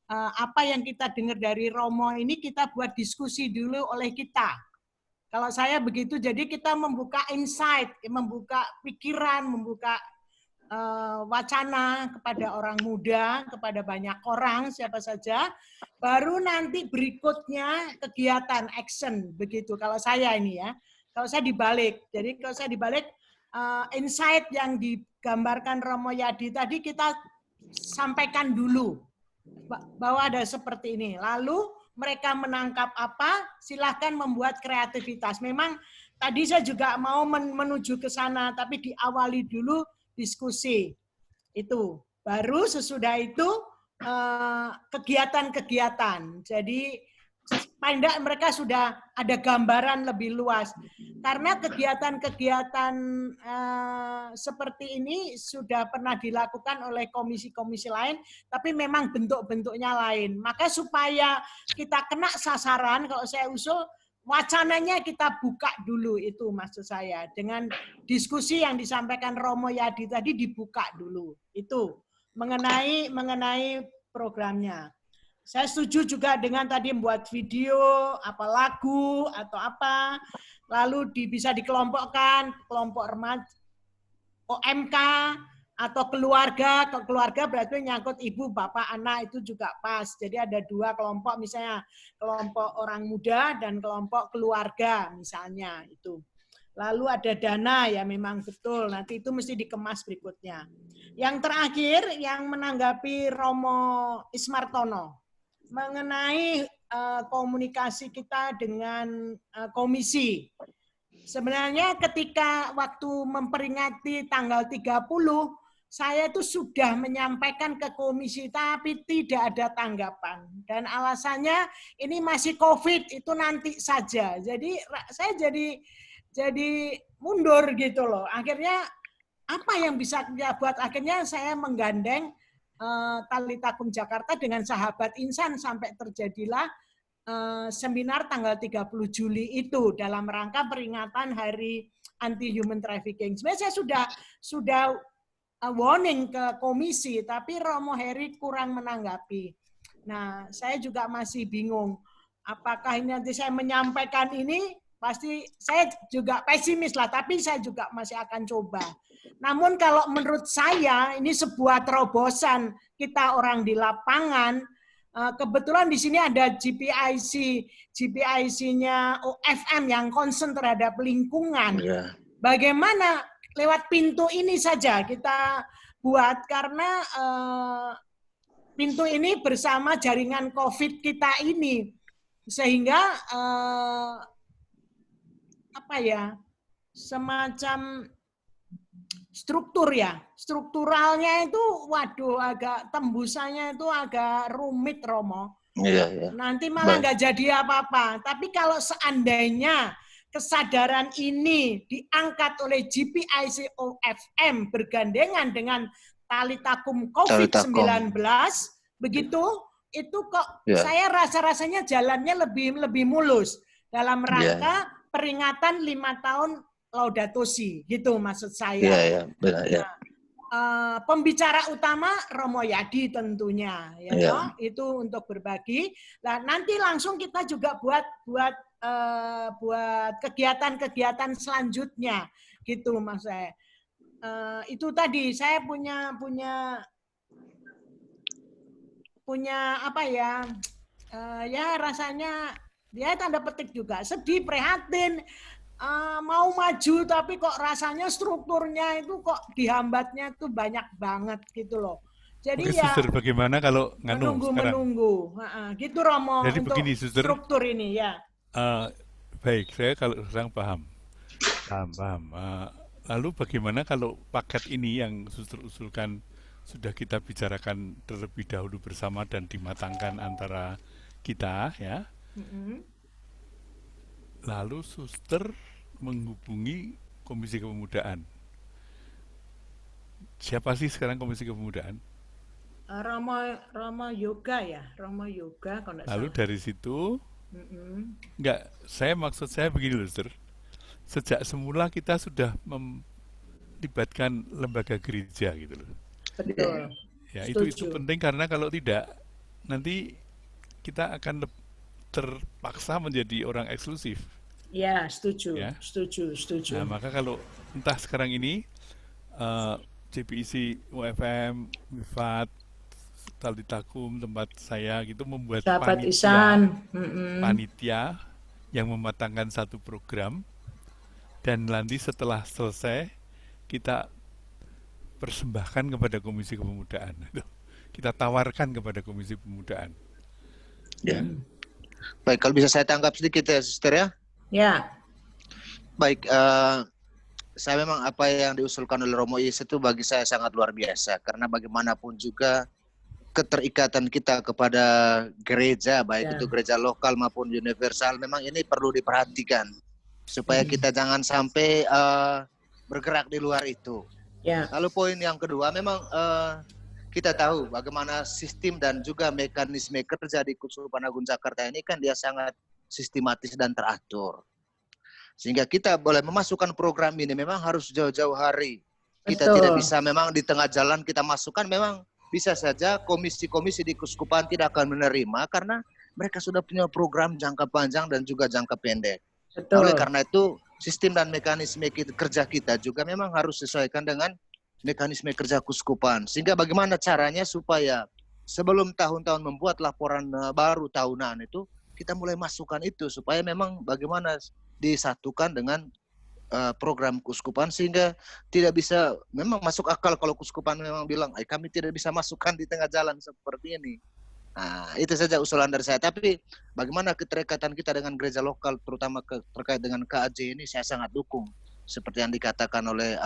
apa yang kita dengar dari Romo ini kita buat diskusi dulu oleh kita. Kalau saya begitu, jadi kita membuka insight, membuka pikiran, membuka wacana kepada orang muda, kepada banyak orang, siapa saja. Baru nanti berikutnya kegiatan, action, begitu. Kalau saya ini ya. Kalau saya dibalik. Jadi kalau saya dibalik, insight yang digambarkan Romo Yadi tadi kita sampaikan dulu. Bahwa ada seperti ini. Lalu mereka menangkap apa, silahkan membuat kreativitas. Memang tadi saya juga mau menuju ke sana, tapi diawali dulu diskusi. Itu. Baru sesudah itu kegiatan-kegiatan. Jadi paling tidak mereka sudah ada gambaran lebih luas. Karena kegiatan-kegiatan seperti ini sudah pernah dilakukan oleh komisi-komisi lain, tapi memang bentuk-bentuknya lain. Maka supaya kita kena sasaran, kalau saya usul, wacananya kita buka dulu, itu maksud saya. Dengan diskusi yang disampaikan Romo Yadi tadi dibuka dulu. Itu mengenai programnya. Saya setuju juga dengan tadi membuat video, apa lagu atau apa, lalu bisa dikelompokkan, kelompok remaja, OMK atau keluarga. Keluarga berarti nyangkut ibu, bapak, anak, itu juga pas. Jadi ada 2 kelompok, misalnya kelompok orang muda dan kelompok keluarga misalnya itu. Lalu ada dana, ya memang betul, nanti itu mesti dikemas berikutnya. Yang terakhir yang menanggapi Romo Ismartono mengenai komunikasi kita dengan komisi. Sebenarnya ketika waktu memperingati tanggal 30, saya itu sudah menyampaikan ke komisi, tapi tidak ada tanggapan. Dan alasannya ini masih COVID, itu nanti saja. Jadi saya jadi mundur gitu loh. Akhirnya apa yang bisa kita buat? Akhirnya saya menggandeng Talitakum Jakarta dengan sahabat Insan sampai terjadilah seminar tanggal 30 Juli itu dalam rangka peringatan Hari Anti Human Trafficking. Sebenarnya saya sudah warning ke komisi, tapi Romo Heri kurang menanggapi. Nah, saya juga masih bingung. Apakah ini nanti saya menyampaikan ini, pasti saya juga pesimis lah, tapi saya juga masih akan coba. Namun kalau menurut saya ini sebuah terobosan kita orang di lapangan. Kebetulan di sini ada GPIC-nya OFM yang concern terhadap lingkungan. Bagaimana lewat pintu ini saja kita buat, karena pintu ini bersama jaringan COVID kita ini, sehingga semacam strukturalnya itu, waduh, agak tembusannya itu agak rumit, Romo. Nanti malah nggak jadi apa-apa. Tapi kalau seandainya kesadaran ini diangkat oleh GPIC OFM bergandengan dengan Talitakum COVID-19, begitu, itu kok saya rasa-rasanya jalannya lebih mulus dalam rangka peringatan 5 tahun Laudato Si, gitu maksud saya. Pembicara utama Romo Yadi tentunya, itu untuk berbagi. Nah, nanti langsung kita juga buat kegiatan-kegiatan selanjutnya, gitu maksud saya. Itu tadi saya punya apa ya? Ya rasanya dia tanda petik juga sedih, prihatin. Mau maju tapi kok rasanya strukturnya itu kok dihambatnya tuh banyak banget gitu loh. Jadi oke, Suster, bagaimana kalau menunggu. Gitu Romo. Jadi untuk begini, Suster, struktur ini ya. Baik, saya kalau sekarang paham. Lalu bagaimana kalau paket ini yang Suster usulkan sudah kita bicarakan terlebih dahulu bersama dan dimatangkan antara kita, ya? Lalu Suster menghubungi Komisi Kepemudaan. Siapa sih sekarang Komisi Kepemudaan? Romo Yoga ya, Romo Yoga kalau enggak salah. Lalu dari situ, enggak, maksud saya begini loh, Suster. Sejak semula kita sudah melibatkan lembaga gereja gitu loh. Betul. Ya, itu penting karena kalau tidak nanti kita akan terpaksa menjadi orang eksklusif. Ya, setuju. Ya? Setuju. Nah, maka kalau entah sekarang ini JPIC, UFM, Wifat, Talitakum, tempat saya gitu membuat panitia yang mematangkan satu program, dan nanti setelah selesai kita persembahkan kepada Komisi Kepemudaan. Kita tawarkan kepada Komisi Kepemudaan. Ya. Baik, kalau bisa saya tangkap sedikit ya, Suster ya. Ya. Baik, saya memang apa yang diusulkan oleh Romo Is itu bagi saya sangat luar biasa, karena bagaimanapun juga keterikatan kita kepada gereja, baik itu gereja lokal maupun universal, memang ini perlu diperhatikan supaya kita jangan sampai bergerak di luar itu. Lalu poin yang kedua, memang kita tahu bagaimana sistem dan juga mekanisme kerja di Keuskupan Agung Jakarta ini kan dia sangat sistematis dan teratur. Sehingga kita boleh memasukkan program ini memang harus jauh-jauh hari. Kita tidak bisa memang di tengah jalan kita masukkan, memang bisa saja komisi-komisi di Keuskupan tidak akan menerima karena mereka sudah punya program jangka panjang dan juga jangka pendek. Oleh karena itu, sistem dan mekanisme kerja kita juga memang harus disesuaikan dengan mekanisme kerja Keuskupan. Sehingga bagaimana caranya supaya sebelum tahun-tahun membuat laporan baru tahunan itu, kita mulai masukkan itu supaya memang bagaimana disatukan dengan program Keuskupan sehingga tidak bisa, memang masuk akal kalau Keuskupan memang bilang, kami tidak bisa masukkan di tengah jalan seperti ini. Nah, itu saja usulan dari saya. Tapi bagaimana keterikatan kita dengan gereja lokal, terutama terkait dengan KAJ ini, saya sangat dukung. Seperti yang dikatakan oleh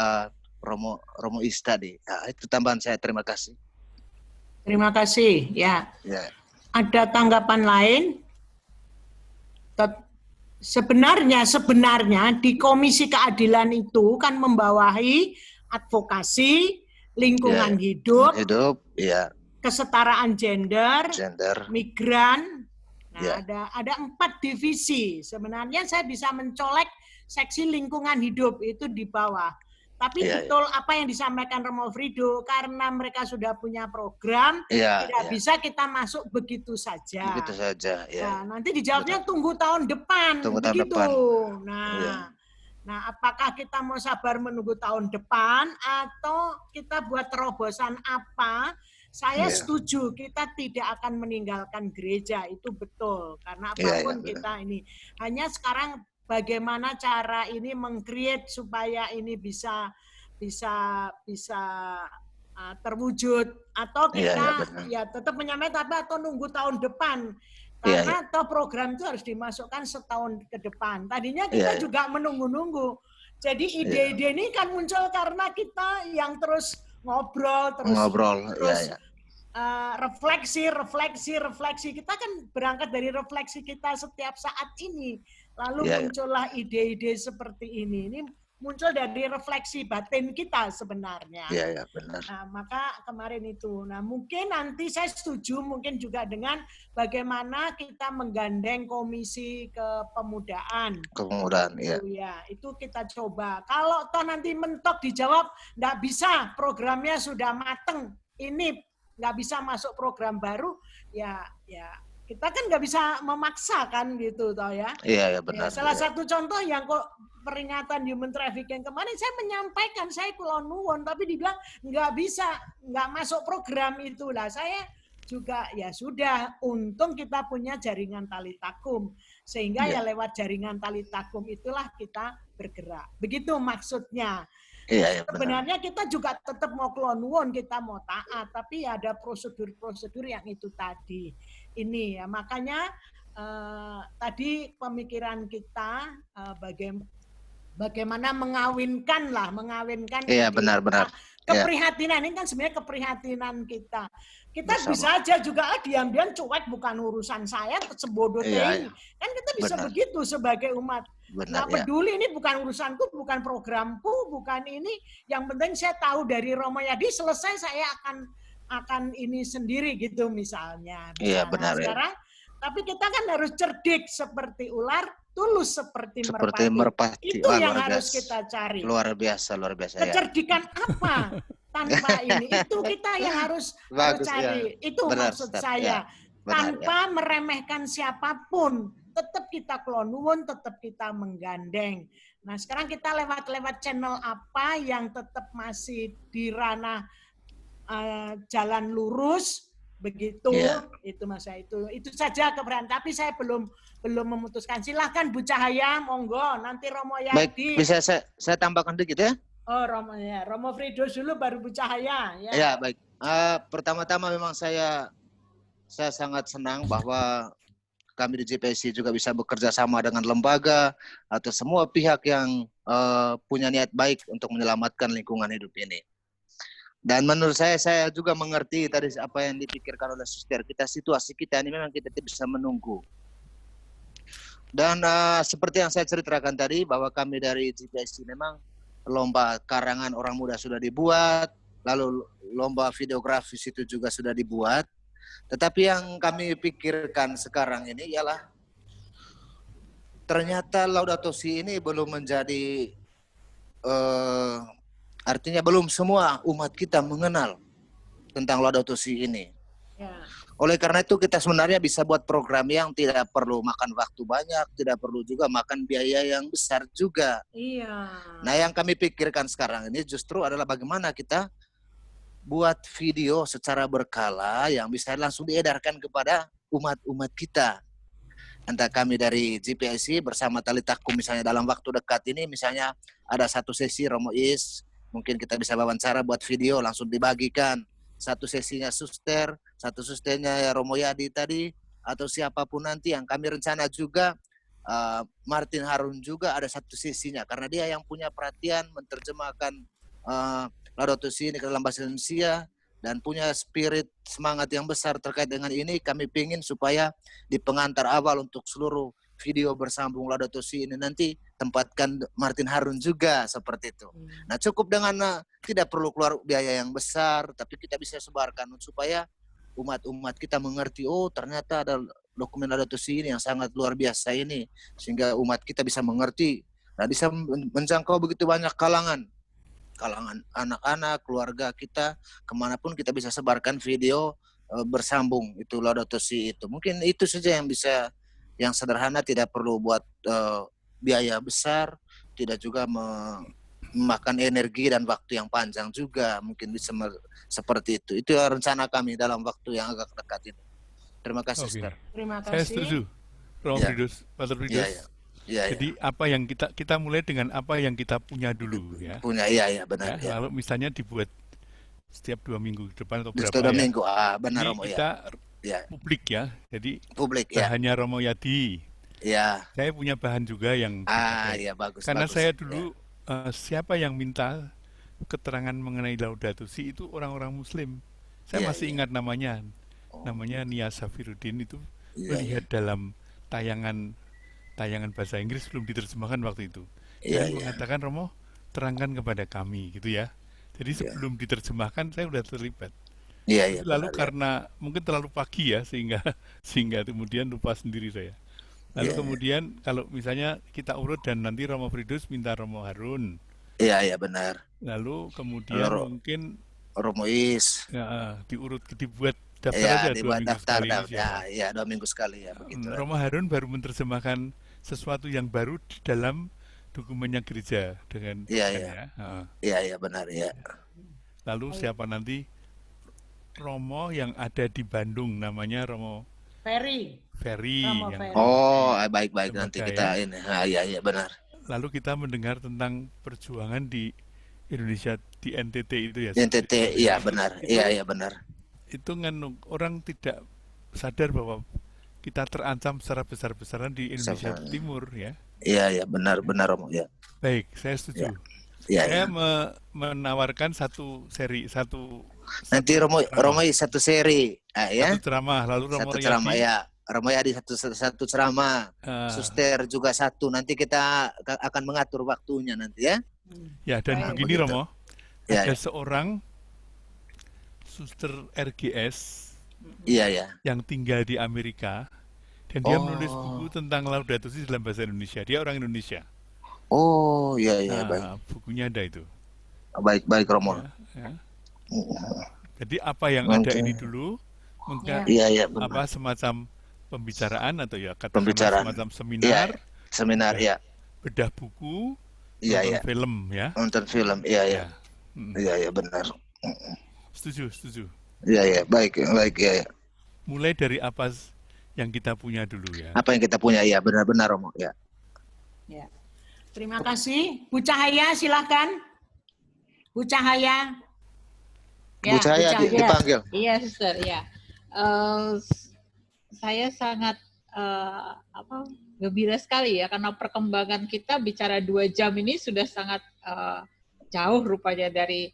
Romo Is tadi. Nah, itu tambahan saya. Terima kasih. Terima kasih. Ya. Ada tanggapan lain? Sebenarnya di Komisi Keadilan itu kan membawahi advokasi, lingkungan hidup, kesetaraan gender, migran. Nah, ada 4 divisi. Sebenarnya saya bisa mencolek seksi lingkungan hidup itu di bawah. Tapi betul apa yang disampaikan Romo Frido, karena mereka sudah punya program, tidak bisa kita masuk begitu saja. Begitu saja. Nah, nanti dijawabnya tunggu tahun depan. Begitu. Nah, apakah kita mau sabar menunggu tahun depan atau kita buat terobosan apa? Saya setuju, kita tidak akan meninggalkan gereja, itu betul. Karena apapun kita ini. Hanya sekarang bagaimana cara ini meng-create supaya ini bisa terwujud, atau kita tetap menyampaikan atau nunggu tahun depan. Karena atau program itu harus dimasukkan setahun ke depan. Tadinya kita juga menunggu-nunggu. Jadi ide-ide ini kan muncul karena kita yang terus ngobrol, refleksi. Kita kan berangkat dari refleksi kita setiap saat ini. Lalu muncullah ide-ide seperti ini. Ini muncul dari refleksi batin kita sebenarnya. Benar. Nah, maka kemarin itu. Nah, mungkin nanti saya setuju mungkin juga dengan bagaimana kita menggandeng komisi kepemudaan. Itu kita coba. Kalau toh nanti mentok dijawab, nggak bisa, programnya sudah mateng, ini nggak bisa masuk program baru, ya kita kan nggak bisa memaksakan gitu toh ya. Benar. Salah satu contoh yang kok peringatan human trafficking kemarin saya menyampaikan, saya kula nuwun, tapi dibilang nggak bisa, nggak masuk program itulah. Saya juga ya sudah, untung kita punya jaringan tali takum, sehingga ya lewat jaringan tali takum itulah kita bergerak. Begitu maksudnya. Sebenarnya kita juga tetap mau kelonwon, kita mau taat, tapi ada prosedur-prosedur yang itu tadi. Ini ya, makanya tadi pemikiran kita bagaimana mengawinkan benar. keprihatinan ini kan sebenarnya keprihatinan kita. Kita bisa aja juga diam-diam cuek, bukan urusan saya, sebodoh ini. Kan kita bisa begitu sebagai umat. Nggak peduli, ini bukan urusanku, bukan programku, bukan ini. Yang penting saya tahu dari Romo Yadi, selesai saya akan ini sendiri gitu misalnya. Benar. Sekarang, tapi kita kan harus cerdik seperti ular, tulus seperti merpati. Itu yang harus kita cari. Luar biasa. Kecerdikan apa tanpa ini? Itu kita yang harus cari. Itu maksud saya. Tanpa meremehkan siapapun, tetap kita kelonwon, tetap kita menggandeng. Nah, sekarang kita lewat channel apa yang tetap masih di ranah jalan lurus, begitu. Itu Mas, itu saja keberanian. Tapi saya belum memutuskan. Silahkan Bu Cahaya, monggo. Nanti Romo Yadi. Baik, bisa saya tambahkan dikit ya? Oh, Romo Frido dulu, baru Bu Cahaya. Ya, baik. Pertama-tama memang saya sangat senang bahwa kami di JPSI juga bisa bekerja sama dengan lembaga atau semua pihak yang punya niat baik untuk menyelamatkan lingkungan hidup ini. Dan menurut saya juga mengerti tadi apa yang dipikirkan oleh suster. Situasi kita ini memang kita tidak bisa menunggu. Dan seperti yang saya ceritakan tadi, bahwa kami dari GPIC memang lomba karangan orang muda sudah dibuat, lalu lomba videografis itu juga sudah dibuat. Tetapi yang kami pikirkan sekarang ini ialah ternyata Laudato Si ini belum menjadi artinya belum semua umat kita mengenal tentang Laudato Si ini. Ya. Oleh karena itu kita sebenarnya bisa buat program yang tidak perlu makan waktu banyak, tidak perlu juga makan biaya yang besar juga. Iya. Nah, yang kami pikirkan sekarang ini justru adalah bagaimana kita buat video secara berkala yang bisa langsung diedarkan kepada umat-umat kita. Entah kami dari GPIC bersama Talitakum misalnya dalam waktu dekat ini misalnya ada satu sesi Romo Is, mungkin kita bisa wawancara buat video langsung dibagikan. Satu sesinya suster, satu susternya Romo Yadi tadi, atau siapapun nanti yang kami rencana juga, Martin Harun juga ada satu sesinya, karena dia yang punya perhatian menerjemahkan Laudato Si ini ke dalam bahasa Indonesia, dan punya spirit semangat yang besar terkait dengan ini. Kami ingin supaya di pengantar awal untuk seluruh video bersambung Laudato Si ini nanti tempatkan Martin Harun juga seperti itu. Nah, cukup dengan tidak perlu keluar biaya yang besar, tapi kita bisa sebarkan supaya umat-umat kita mengerti, oh ternyata ada dokumen Laudato Si ini yang sangat luar biasa ini, sehingga umat kita bisa mengerti. Nah, bisa menjangkau begitu banyak kalangan anak-anak, keluarga kita, kemanapun kita bisa sebarkan video bersambung itu Laudato Si itu. Mungkin itu saja yang bisa, yang sederhana, tidak perlu buat biaya besar, tidak juga memakan energi dan waktu yang panjang juga, mungkin bisa seperti itu. Itu rencana kami dalam waktu yang agak dekat ini. Terima kasih, Sister. Terima kasih. Saya setuju, Romo Fridus, Pater Fridus. Jadi apa yang kita mulai dengan apa yang kita punya dulu ya. Punya, iya benar. Ya, lalu misalnya dibuat setiap 2 minggu ke depan atau berapa setiap 2 ya. minggu, benar Romo kita publik ya, jadi publik, bahannya Romo Yadi. Ya. Saya punya bahan juga yang ya bagus. Karena bagus, saya dulu siapa yang minta keterangan mengenai Laudato Si itu orang-orang Muslim. Saya masih ingat namanya Nia Safiruddin itu melihat dalam tayangan bahasa Inggris belum diterjemahkan waktu itu. Dia mengatakan, Romo, terangkan kepada kami gitu ya. Jadi sebelum diterjemahkan saya sudah terlibat. Lalu karena mungkin terlalu pagi ya sehingga kemudian lupa sendiri saya. Lalu kemudian kalau misalnya kita urut dan nanti Romo Fridus minta Romo Harun. Iya benar. Lalu kemudian mungkin Romo Is. Diurut, dibuat daftar aja 2 minggu sekali. Ya 2 minggu sekali ya. Begitu. Romo Harun baru menerjemahkan sesuatu yang baru di dalam dokumennya gereja dengan Iya benar ya. Lalu siapa nanti Romo yang ada di Bandung namanya Romo Ferry. Baik nanti kita ini. Iya benar. Lalu kita mendengar tentang perjuangan di Indonesia di NTT itu ya. NTT, iya benar. Iya benar. Itu kan orang tidak sadar bahwa kita terancam secara besar-besaran di Indonesia Timur ya. Iya benar Romo ya. Baik, saya setuju. Saya menawarkan satu seri. Nanti Romo satu seri, Satu ceramah, lalu Romo ceramah ya. Romo Yadi satu ceramah, suster juga satu. Nanti kita akan mengatur waktunya nanti ya. Ya, dan begini Romo, ada seorang suster RGS yang tinggal di Amerika dan dia menulis buku tentang Laudato Si dalam bahasa Indonesia. Dia orang Indonesia. Baik. Bukunya ada itu. Baik Romo. Jadi apa yang ada ini dulu, mungkin semacam pembicaraan atau semacam seminar. Seminar bedah buku, nonton film ya. Nonton film, iya benar. Setuju. Iya baik ya. Mulai dari apa yang kita punya dulu ya. Apa yang kita punya ya benar Romo ya. Terima kasih. Bu Cahaya silakan. Bu Cahaya. Bu Cahaya dipanggil. Iya, Sister, ya. Saya sangat gembira sekali ya karena perkembangan kita bicara 2 jam ini sudah sangat jauh rupanya dari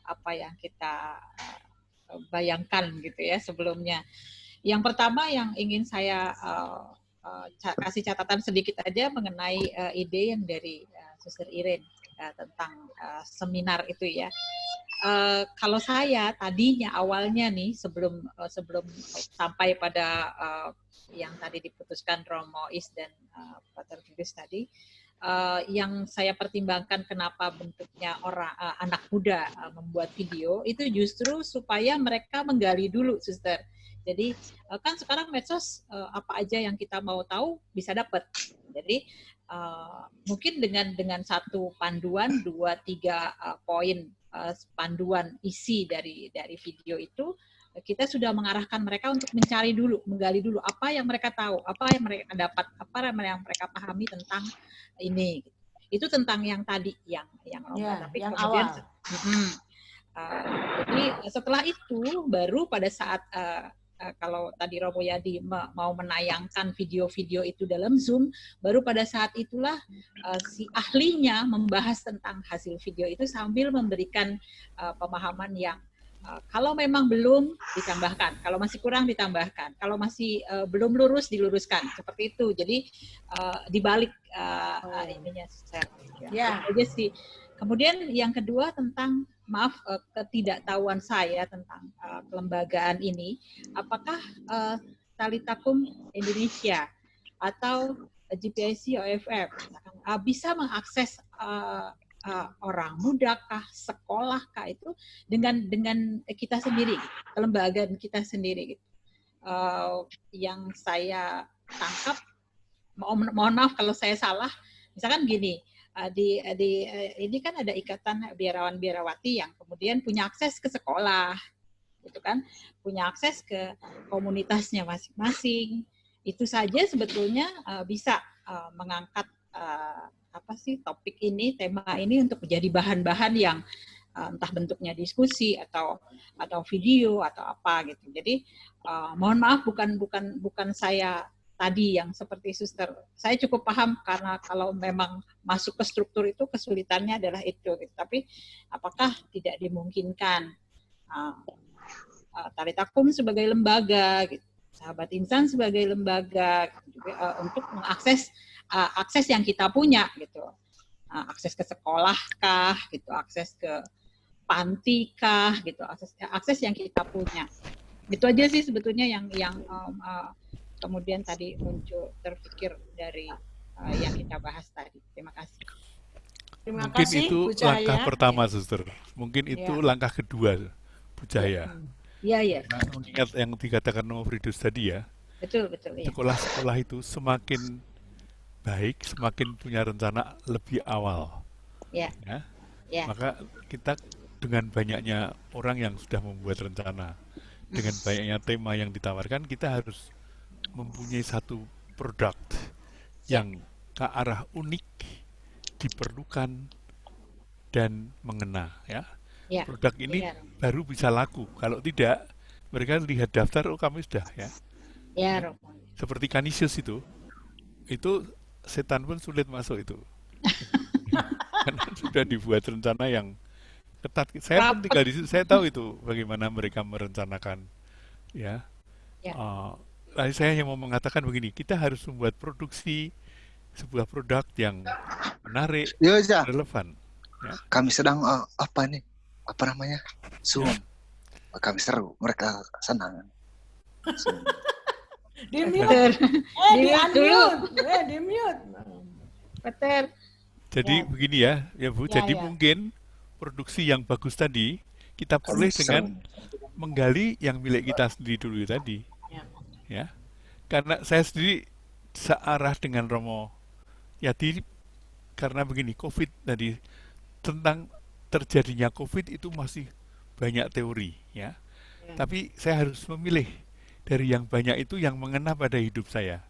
apa yang kita bayangkan gitu ya sebelumnya. Yang pertama yang ingin saya kasih catatan sedikit aja mengenai ide yang dari Suster Irene tentang seminar itu ya. Kalau saya tadinya awalnya nih sebelum sampai pada yang tadi diputuskan Romo Is dan Pater Fides tadi, yang saya pertimbangkan kenapa bentuknya anak muda membuat video itu justru supaya mereka menggali dulu, Suster. Jadi kan sekarang medsos apa aja yang kita mau tahu bisa dapat. Jadi mungkin dengan satu panduan 2-3 poin panduan isi dari video itu kita sudah mengarahkan mereka untuk mencari dulu, menggali dulu apa yang mereka tahu, apa yang mereka dapat, apa yang mereka pahami tentang ini. Itu tentang yang tadi yang tapi yang kemudian awal. Jadi setelah itu baru pada saat kalau tadi Romo Yadi mau menayangkan video-video itu dalam Zoom, baru pada saat itulah si ahlinya membahas tentang hasil video itu sambil memberikan pemahaman yang kalau memang belum ditambahkan, kalau masih kurang ditambahkan, kalau masih belum lurus diluruskan, seperti itu. Jadi dibalik ininya saya. Ya. Aja sih. Kemudian yang kedua tentang ketidaktahuan saya tentang kelembagaan ini, apakah Talitakum Indonesia atau GPIC OFM bisa mengakses orang muda kah, sekolah kah itu dengan kita sendiri, kelembagaan kita sendiri. Yang saya tangkap, mohon maaf kalau saya salah, misalkan gini. Ini kan ada ikatan biarawan-biarawati yang kemudian punya akses ke sekolah, gitu kan, punya akses ke komunitasnya masing-masing. Itu saja sebetulnya bisa mengangkat topik ini, tema ini untuk menjadi bahan-bahan yang entah bentuknya diskusi atau video atau apa gitu. Jadi mohon maaf bukan saya tadi yang seperti Suster, saya cukup paham karena kalau memang masuk ke struktur itu kesulitannya adalah itu. Gitu. Tapi apakah tidak dimungkinkan Talitakum sebagai lembaga, gitu, Sahabat Insan sebagai lembaga juga, untuk mengakses akses yang kita punya, gitu, akses ke sekolah kah, gitu, akses ke panti kah, gitu, akses yang kita punya. Itu aja sih sebetulnya yang kemudian tadi muncul terpikir dari yang kita bahas tadi. Terima kasih. Mungkin itu langkah pertama, Suster. Mungkin itu langkah kedua, Bu Cahaya. Iya. Nah, mengingat yang dikatakan Romo Fridus tadi ya. Betul. Sekolah-sekolah itu semakin baik, semakin punya rencana lebih awal. Ya. Maka kita dengan banyaknya orang yang sudah membuat rencana, dengan banyaknya tema yang ditawarkan, kita harus mempunyai satu produk yang ke arah unik, diperlukan dan mengena, ya. Produk ini baru bisa laku. Kalau tidak, mereka lihat daftar, oh kami sudah, ya. Seperti Canisius itu setan pun sulit masuk itu, karena sudah dibuat rencana yang ketat. Saya pun tinggal di situ, saya tahu itu bagaimana mereka merencanakan, ya. Saya hanya mau mengatakan begini, kita harus membuat produksi sebuah produk yang menarik, relevan. Ya. Kami sedang Zoom. Kami seru, mereka senang. Di-mute. Di-mute. Peter. Jadi begini ya Bu. Jadi mungkin produksi yang bagus tadi kita peroleh dengan menggali yang milik kita sendiri dulu tadi. Ya, karena saya sendiri searah dengan Romo Yadi karena begini, COVID tadi, tentang terjadinya COVID itu masih banyak teori, ya. Tapi saya harus memilih dari yang banyak itu yang mengena pada hidup saya.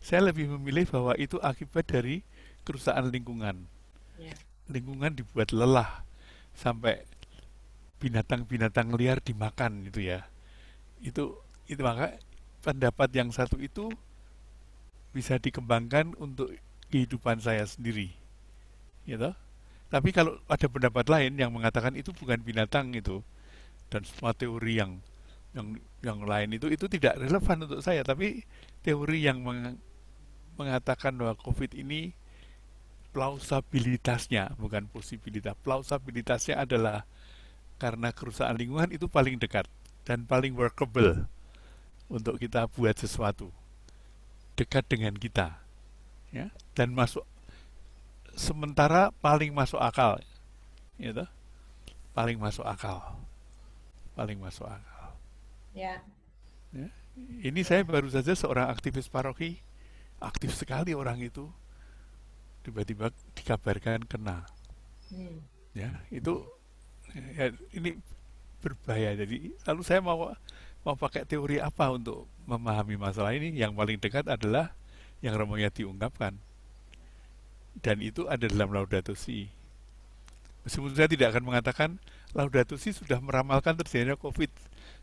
Saya lebih memilih bahwa itu akibat dari kerusakan lingkungan. Lingkungan dibuat lelah sampai binatang-binatang liar dimakan gitu ya. Itu maka pendapat yang satu itu bisa dikembangkan untuk kehidupan saya sendiri, gitu. Tapi kalau ada pendapat lain yang mengatakan itu bukan binatang itu, dan semua teori yang lain itu tidak relevan untuk saya. Tapi teori yang mengatakan bahwa COVID ini plausabilitasnya, bukan posibilitas, plausabilitasnya adalah karena kerusakan lingkungan itu paling dekat dan paling workable untuk kita buat sesuatu dekat dengan kita, ya, dan masuk sementara paling masuk akal, gitu, paling masuk akal. Ya. Ya. Ini saya baru saja seorang aktivis paroki, aktif sekali orang itu, tiba-tiba dikabarkan kena. Ya, itu ya, ini berbahaya. Jadi lalu saya mau pakai teori apa untuk memahami masalah ini? Yang paling dekat adalah yang Romo Yadi ungkapkan, dan itu ada dalam Laudato Si. Meskipun saya tidak akan mengatakan Laudato Si sudah meramalkan terjadinya COVID,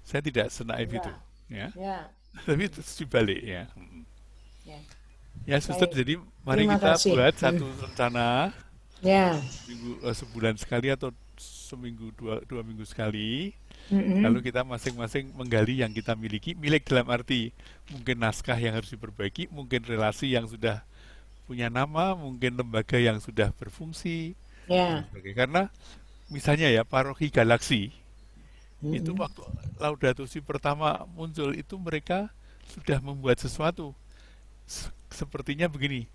saya tidak senaif itu, ya. Tapi itu dibalik, ya. Ya, Suster, jadi mari kita buat satu rencana, sebulan sekali atau seminggu, dua minggu sekali. Lalu kita masing-masing menggali yang kita miliki, milik dalam arti mungkin naskah yang harus diperbaiki, mungkin relasi yang sudah punya nama, mungkin lembaga yang sudah berfungsi. Karena misalnya ya paroki Galaksi itu waktu Laudato Si pertama muncul itu mereka sudah membuat sesuatu. Sepertinya begini,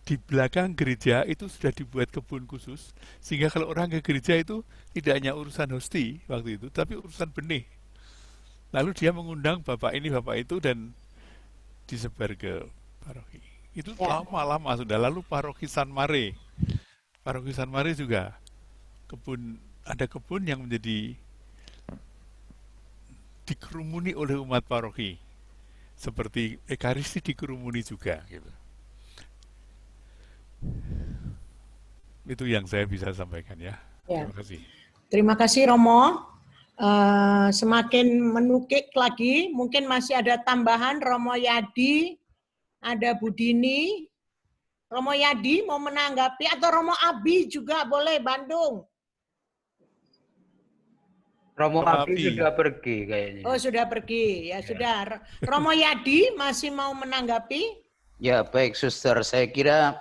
di belakang gereja itu sudah dibuat kebun khusus, sehingga kalau orang ke gereja itu tidak hanya urusan hosti waktu itu, tapi urusan benih. Lalu dia mengundang bapak ini, bapak itu, dan disebar ke paroki. Itu lama-lama sudah. Lalu paroki San Mare juga ada kebun yang menjadi dikerumuni oleh umat paroki, seperti Ekaristi dikerumuni juga, gitu. Itu yang saya bisa sampaikan, ya. Terima kasih. Terima kasih, Romo. Semakin menukik lagi, mungkin masih ada tambahan. Romo Yadi, ada Budini. Romo Yadi mau menanggapi, atau Romo Abi juga boleh, Bandung. Romo Abi sudah pergi kayaknya. Oh, sudah pergi. Ya, sudah. Romo Yadi masih mau menanggapi? Ya, baik, Suster. Saya kira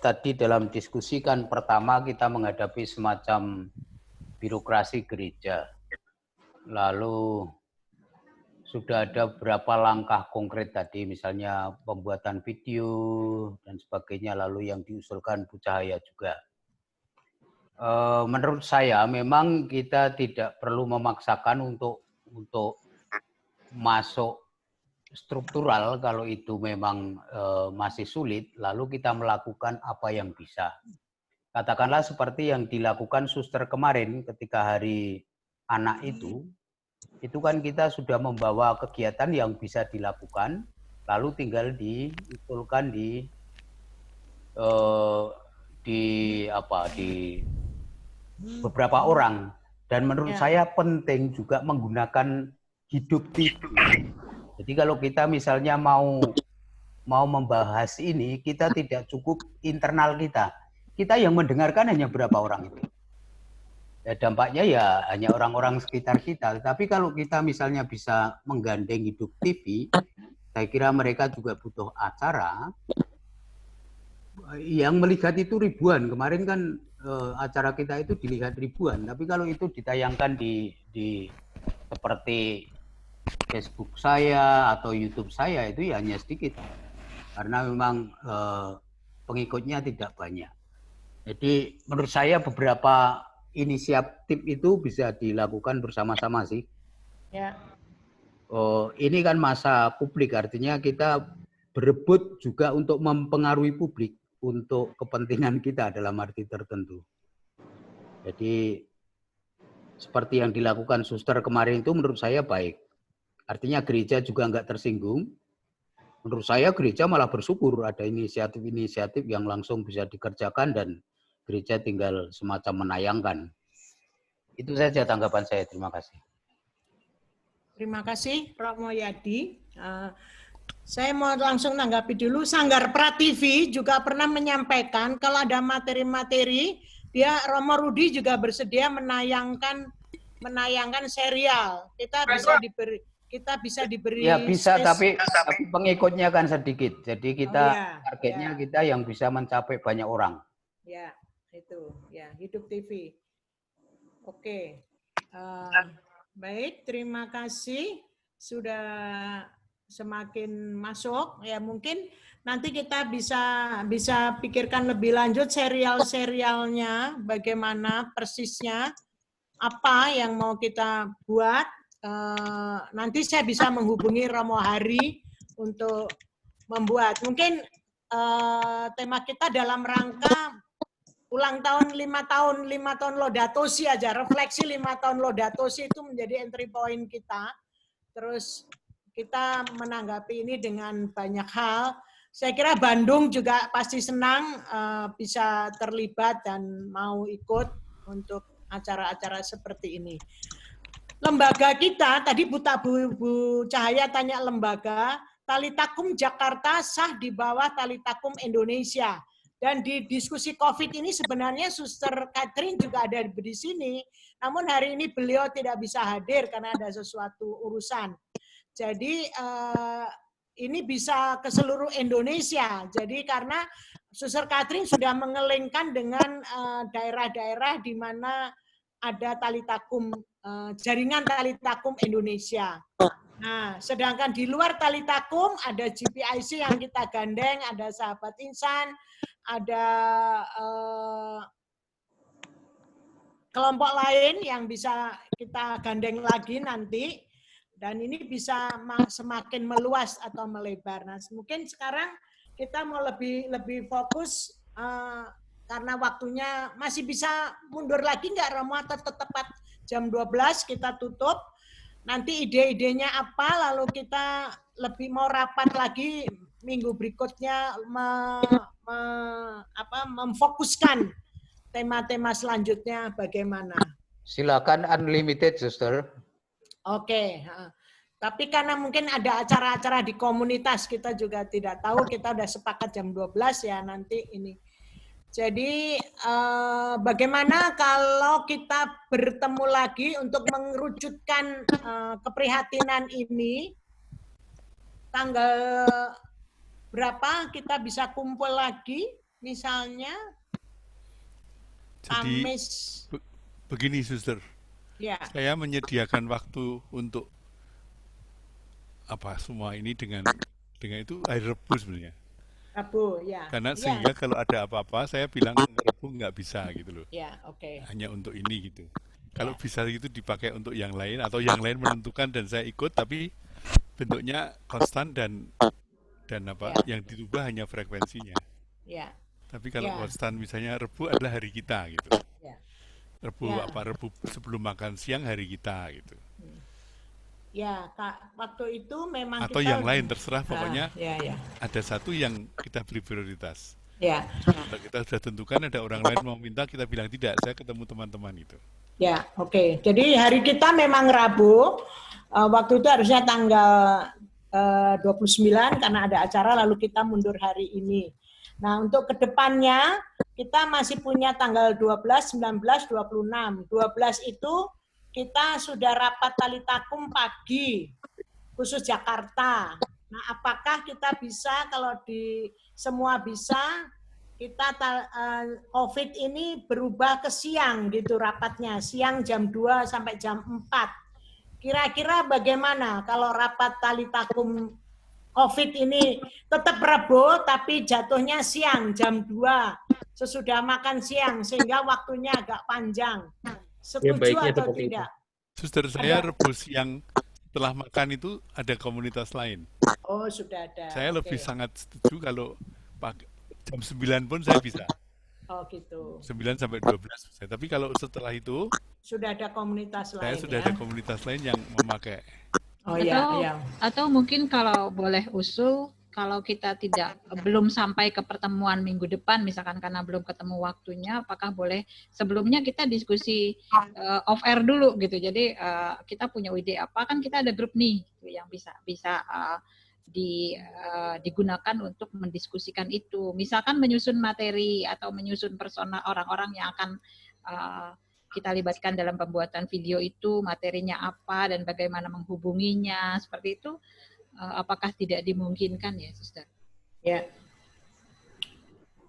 tadi dalam diskusi kan pertama kita menghadapi semacam birokrasi gereja. Lalu sudah ada beberapa langkah konkret tadi, misalnya pembuatan video dan sebagainya, lalu yang diusulkan Bu Cahaya juga. Menurut saya memang kita tidak perlu memaksakan untuk masuk struktural kalau itu memang masih sulit, lalu kita melakukan apa yang bisa. Katakanlah seperti yang dilakukan Suster kemarin ketika Hari Anak itu kan kita sudah membawa kegiatan yang bisa dilakukan, lalu tinggal diusulkan di beberapa orang. Dan menurut saya penting juga menggunakan Hidup TV. Jadi kalau kita misalnya mau membahas ini, kita tidak cukup internal kita. Kita yang mendengarkan hanya berapa orang itu. Ya, dampaknya ya hanya orang-orang sekitar kita. Tapi kalau kita misalnya bisa menggandeng Hidup TV, saya kira mereka juga butuh acara yang melihat itu ribuan. Kemarin kan acara kita itu dilihat ribuan. Tapi kalau itu ditayangkan di seperti Facebook saya atau YouTube saya, itu ya hanya sedikit. Karena memang pengikutnya tidak banyak. Jadi menurut saya beberapa inisiatif itu bisa dilakukan bersama-sama sih. Ya. Ini kan masa publik, artinya kita berebut juga untuk mempengaruhi publik untuk kepentingan kita dalam arti tertentu. Jadi seperti yang dilakukan Suster kemarin itu menurut saya baik. Artinya gereja juga nggak tersinggung. Menurut saya gereja malah bersyukur ada inisiatif-inisiatif yang langsung bisa dikerjakan dan gereja tinggal semacam menayangkan. Itu saja tanggapan saya. Terima kasih. Terima kasih, Romo Yadi. Saya mau langsung tanggapi dulu. Sanggar Prativi juga pernah menyampaikan kalau ada materi-materi dia Romo Rudi juga bersedia menayangkan serial. Kita bisa diberi Ya bisa, space. tapi pengikutnya kan sedikit. Jadi kita targetnya kita yang bisa mencapai banyak orang. Ya, itu ya, Hidup TV. Oke. Baik, terima kasih sudah semakin masuk. Ya, mungkin nanti kita bisa pikirkan lebih lanjut serialnya, bagaimana persisnya, apa yang mau kita buat. Nanti saya bisa menghubungi Romo Hari untuk membuat. Mungkin tema kita dalam rangka ulang tahun 5 tahun Laudato Si aja, refleksi 5 tahun Laudato Si itu menjadi entry point kita. Terus kita menanggapi ini dengan banyak hal. Saya kira Bandung juga pasti senang bisa terlibat dan mau ikut untuk acara-acara seperti ini. Lembaga kita, tadi Bu Cahaya tanya lembaga, Talitakum Jakarta sah di bawah Talitakum Indonesia. Dan di diskusi COVID ini sebenarnya Suster Catherine juga ada di sini, namun hari ini beliau tidak bisa hadir karena ada sesuatu urusan. Jadi ini bisa ke seluruh Indonesia. Jadi karena Suster Catherine sudah mengelingkan dengan daerah-daerah di mana ada Talitakum, jaringan Talitakum Indonesia. Nah, sedangkan di luar Talitakum ada GPIC yang kita gandeng, ada Sahabat Insan, ada kelompok lain yang bisa kita gandeng lagi nanti, dan ini bisa semakin meluas atau melebar. Nah, mungkin sekarang kita mau lebih fokus karena waktunya masih bisa mundur lagi nggak, Romo, atau tepat jam 12 kita tutup. Nanti ide-idenya apa, lalu kita lebih mau rapat lagi minggu berikutnya memfokuskan tema-tema selanjutnya bagaimana. Silakan unlimited, Suster. Oke. Tapi karena mungkin ada acara-acara di komunitas, kita juga tidak tahu, kita udah sepakat jam 12 ya nanti ini. Jadi bagaimana kalau kita bertemu lagi untuk mengerucutkan keprihatinan ini, tanggal berapa kita bisa kumpul lagi, misalnya Jadi, Kamis. Begini, Suster. Ya. Saya menyediakan waktu untuk apa semua ini dengan itu hari Rebu sebenarnya. Rabu, ya. Karena sehingga kalau ada apa-apa saya bilang Rebu nggak bisa gitu loh. Ya, oke. Hanya untuk ini gitu. Kalau bisa itu dipakai untuk yang lain atau yang lain menentukan dan saya ikut, tapi bentuknya konstan dan apa yang dirubah hanya frekuensinya. Ya. Tapi kalau konstan misalnya Rebu adalah hari kita gitu. Ya. Rebu Rebu sebelum makan siang hari kita gitu. Ya, Kak, waktu itu memang atau kita yang lain terserah pokoknya. Ya. Ada satu yang kita beri prioritas. Ya. Kalau kita sudah tentukan ada orang lain mau minta, kita bilang tidak, saya ketemu teman-teman itu. Ya, oke. Jadi hari kita memang Rabu. Waktu itu harusnya tanggal 29 karena ada acara, lalu kita mundur hari ini. Nah, untuk kedepannya kita masih punya tanggal 12, 19, 26. 12 itu kita sudah rapat Talitakum pagi, khusus Jakarta. Nah, apakah kita bisa, kalau di semua bisa, kita COVID ini berubah ke siang gitu rapatnya, siang jam 2 sampai jam 4. Kira-kira bagaimana kalau rapat Talitakum COVID ini tetap Rebo tapi jatuhnya siang jam 2 sesudah makan siang sehingga waktunya agak panjang. Setuju atau tidak? Suster, saya Rebo siang setelah makan itu ada komunitas lain. Oh, sudah ada. Saya lebih sangat setuju kalau jam 9 pun saya bisa. Oh, gitu. 9 sampai 12 bisa. Tapi kalau setelah itu sudah ada komunitas lain. Saya sudah ada komunitas lain yang memakai. Oh iya. Atau mungkin kalau boleh usul, kalau kita belum sampai ke pertemuan minggu depan, misalkan karena belum ketemu waktunya, apakah boleh sebelumnya kita diskusi off air dulu gitu. Jadi kita punya ide apa, kan kita ada grup nih yang bisa digunakan untuk mendiskusikan itu. Misalkan menyusun materi atau menyusun persona orang-orang yang akan kita libatkan dalam pembuatan video itu, materinya apa dan bagaimana menghubunginya, seperti itu. Apakah tidak dimungkinkan ya, Suster? Ya.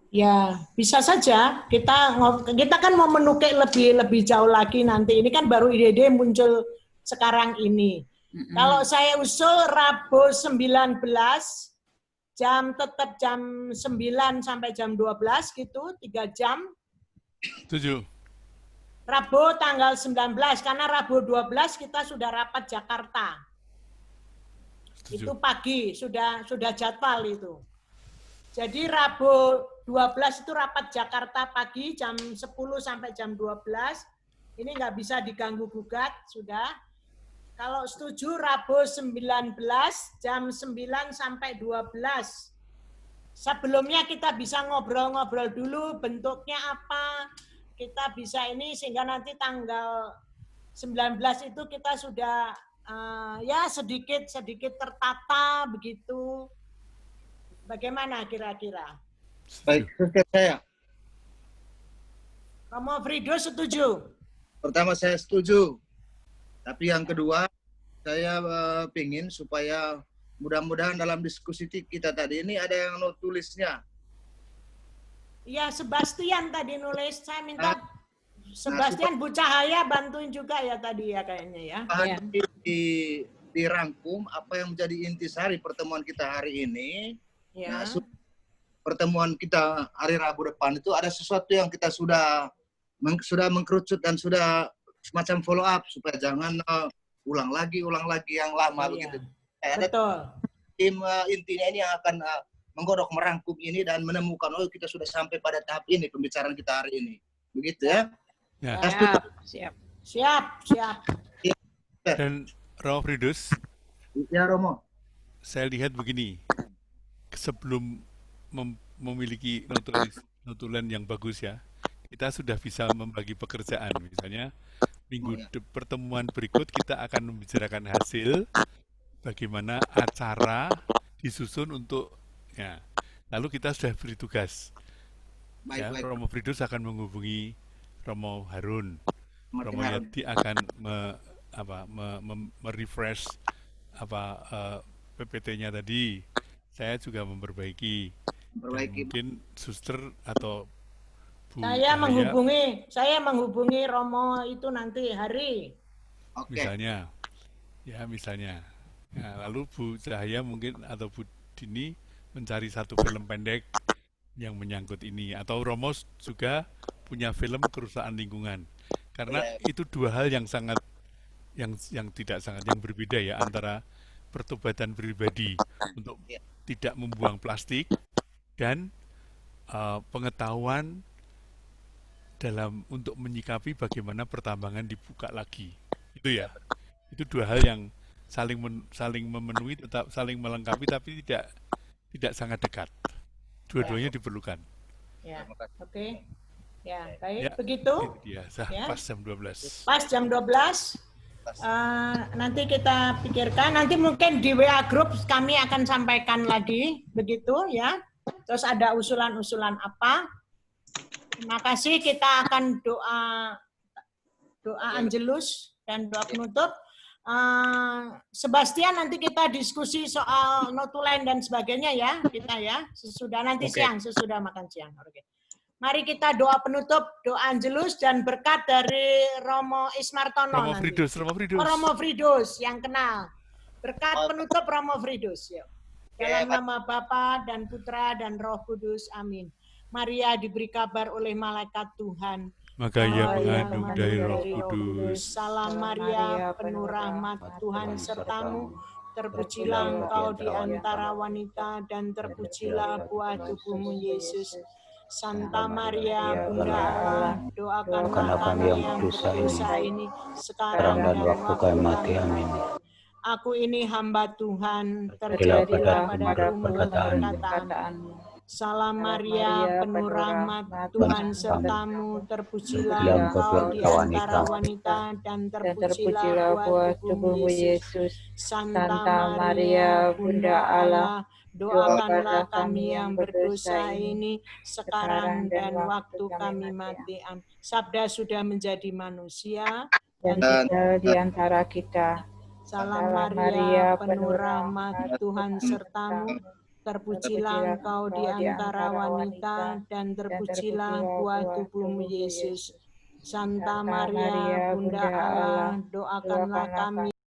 Ya, bisa saja. Kita kan mau menukik lebih jauh lagi nanti. Ini kan baru ide-ide muncul sekarang ini. Kalau saya usul Rabu 19 tetap jam 9 sampai jam 12 gitu, 3 jam. 7. Rabu tanggal 19 karena Rabu 12 kita sudah rapat Jakarta. Itu pagi sudah jadwal itu. Jadi Rabu 12 itu rapat Jakarta pagi jam 10 sampai jam 12. Ini nggak bisa diganggu gugat, sudah. Kalau setuju Rabu 19 jam 9 sampai 12. Sebelumnya kita bisa ngobrol-ngobrol dulu bentuknya apa. Kita bisa ini sehingga nanti tanggal 19 itu kita sudah ya sedikit tertata begitu. Bagaimana kira-kira? Baik, Suster saya. Romo Frido setuju? Pertama saya setuju. Tapi yang kedua, saya ingin supaya mudah-mudahan dalam diskusi kita tadi ini ada yang tulisnya. Iya, Sebastian tadi nulis. Saya minta Sebastian Bu Cahaya bantuin juga ya tadi ya kayaknya ya. Dirangkum apa yang menjadi intisari pertemuan kita hari ini. Ya. Nah, pertemuan kita hari Rabu depan itu ada sesuatu yang kita sudah mengkerucut dan sudah semacam follow up supaya jangan ulang lagi yang lama begitu. Betul. Tim intinya ini yang akan menggodok merangkum ini dan menemukan kita sudah sampai pada tahap ini pembicaraan kita hari ini. Begitu ya. Ya. Siap. Dan Romo Fridus. Ya Romo. Saya lihat begini. Sebelum memiliki notulen yang bagus ya, kita sudah bisa membagi pekerjaan. Misalnya pertemuan berikut kita akan membicarakan hasil bagaimana acara disusun untuk ya. Lalu kita sudah beri tugas. Ya, Romo Fridus akan menghubungi Romo Harun. Romo Yati akan merefresh PPT-nya tadi. Saya juga memperbaiki. Mungkin Suster atau Bu saya menghubungi Romo itu nanti hari. Misalnya. Nah, lalu Bu Cahaya mungkin atau Bu Dini mencari satu film pendek yang menyangkut ini, atau Romo juga punya film kerusakan lingkungan. Karena itu dua hal yang berbeda ya antara pertobatan pribadi untuk tidak membuang plastik dan pengetahuan untuk menyikapi bagaimana pertambangan dibuka lagi. Itu ya. Itu dua hal yang saling memenuhi, tetap saling melengkapi tapi tidak sangat dekat. Dua-duanya diperlukan. Ya. Oke. Ya, baik. Ya, begitu. Ya, pas jam 12. Pas jam 12. Nanti kita pikirkan, nanti mungkin di WA Group kami akan sampaikan lagi, begitu ya. Terus ada usulan-usulan apa. Terima kasih, kita akan doa Angelus dan doa penutup. Sebastian nanti kita diskusi soal notulen dan sebagainya ya, kita ya, sesudah nanti siang, sesudah makan siang. Oke. Mari kita doa penutup, doa Angelus dan berkat dari Romo Ismartono. Romo Fridus yang kenal. Berkat penutup Romo Fridus. Yuk. Dalam nama Bapa dan Putra dan Roh Kudus. Amin. Maria diberi kabar oleh malaikat Tuhan. Maka ia mengandung dari Roh Kudus. Salam Maria, penuh rahmat, Tuhan sertamu. Terpujilah engkau di antara wanita dan terpujilah buah tubuhmu Yesus. Santa Maria, Bunda Allah, doakanlah kami yang berdosa ini sekarang dan waktu kami mati. Amin. Aku ini hamba Tuhan, terjadilah padaku perkataanmu. Salam Maria, penuh rahmat, Tuhan sertamu, terpujilah engkau di antara wanita, dan terpujilah buah tubuhmu Yesus. Santa Maria, Bunda Allah, doakanlah kami yang berdosa ini, sekarang dan waktu kami mati. Sabda sudah menjadi manusia, dan tinggal di antara kita. Salam Maria, penuh rahmat, Tuhan sertamu, terpujilah engkau di antara wanita, dan terpujilah buah tubuhmu Yesus. Santa Maria, Bunda Allah, doakanlah kami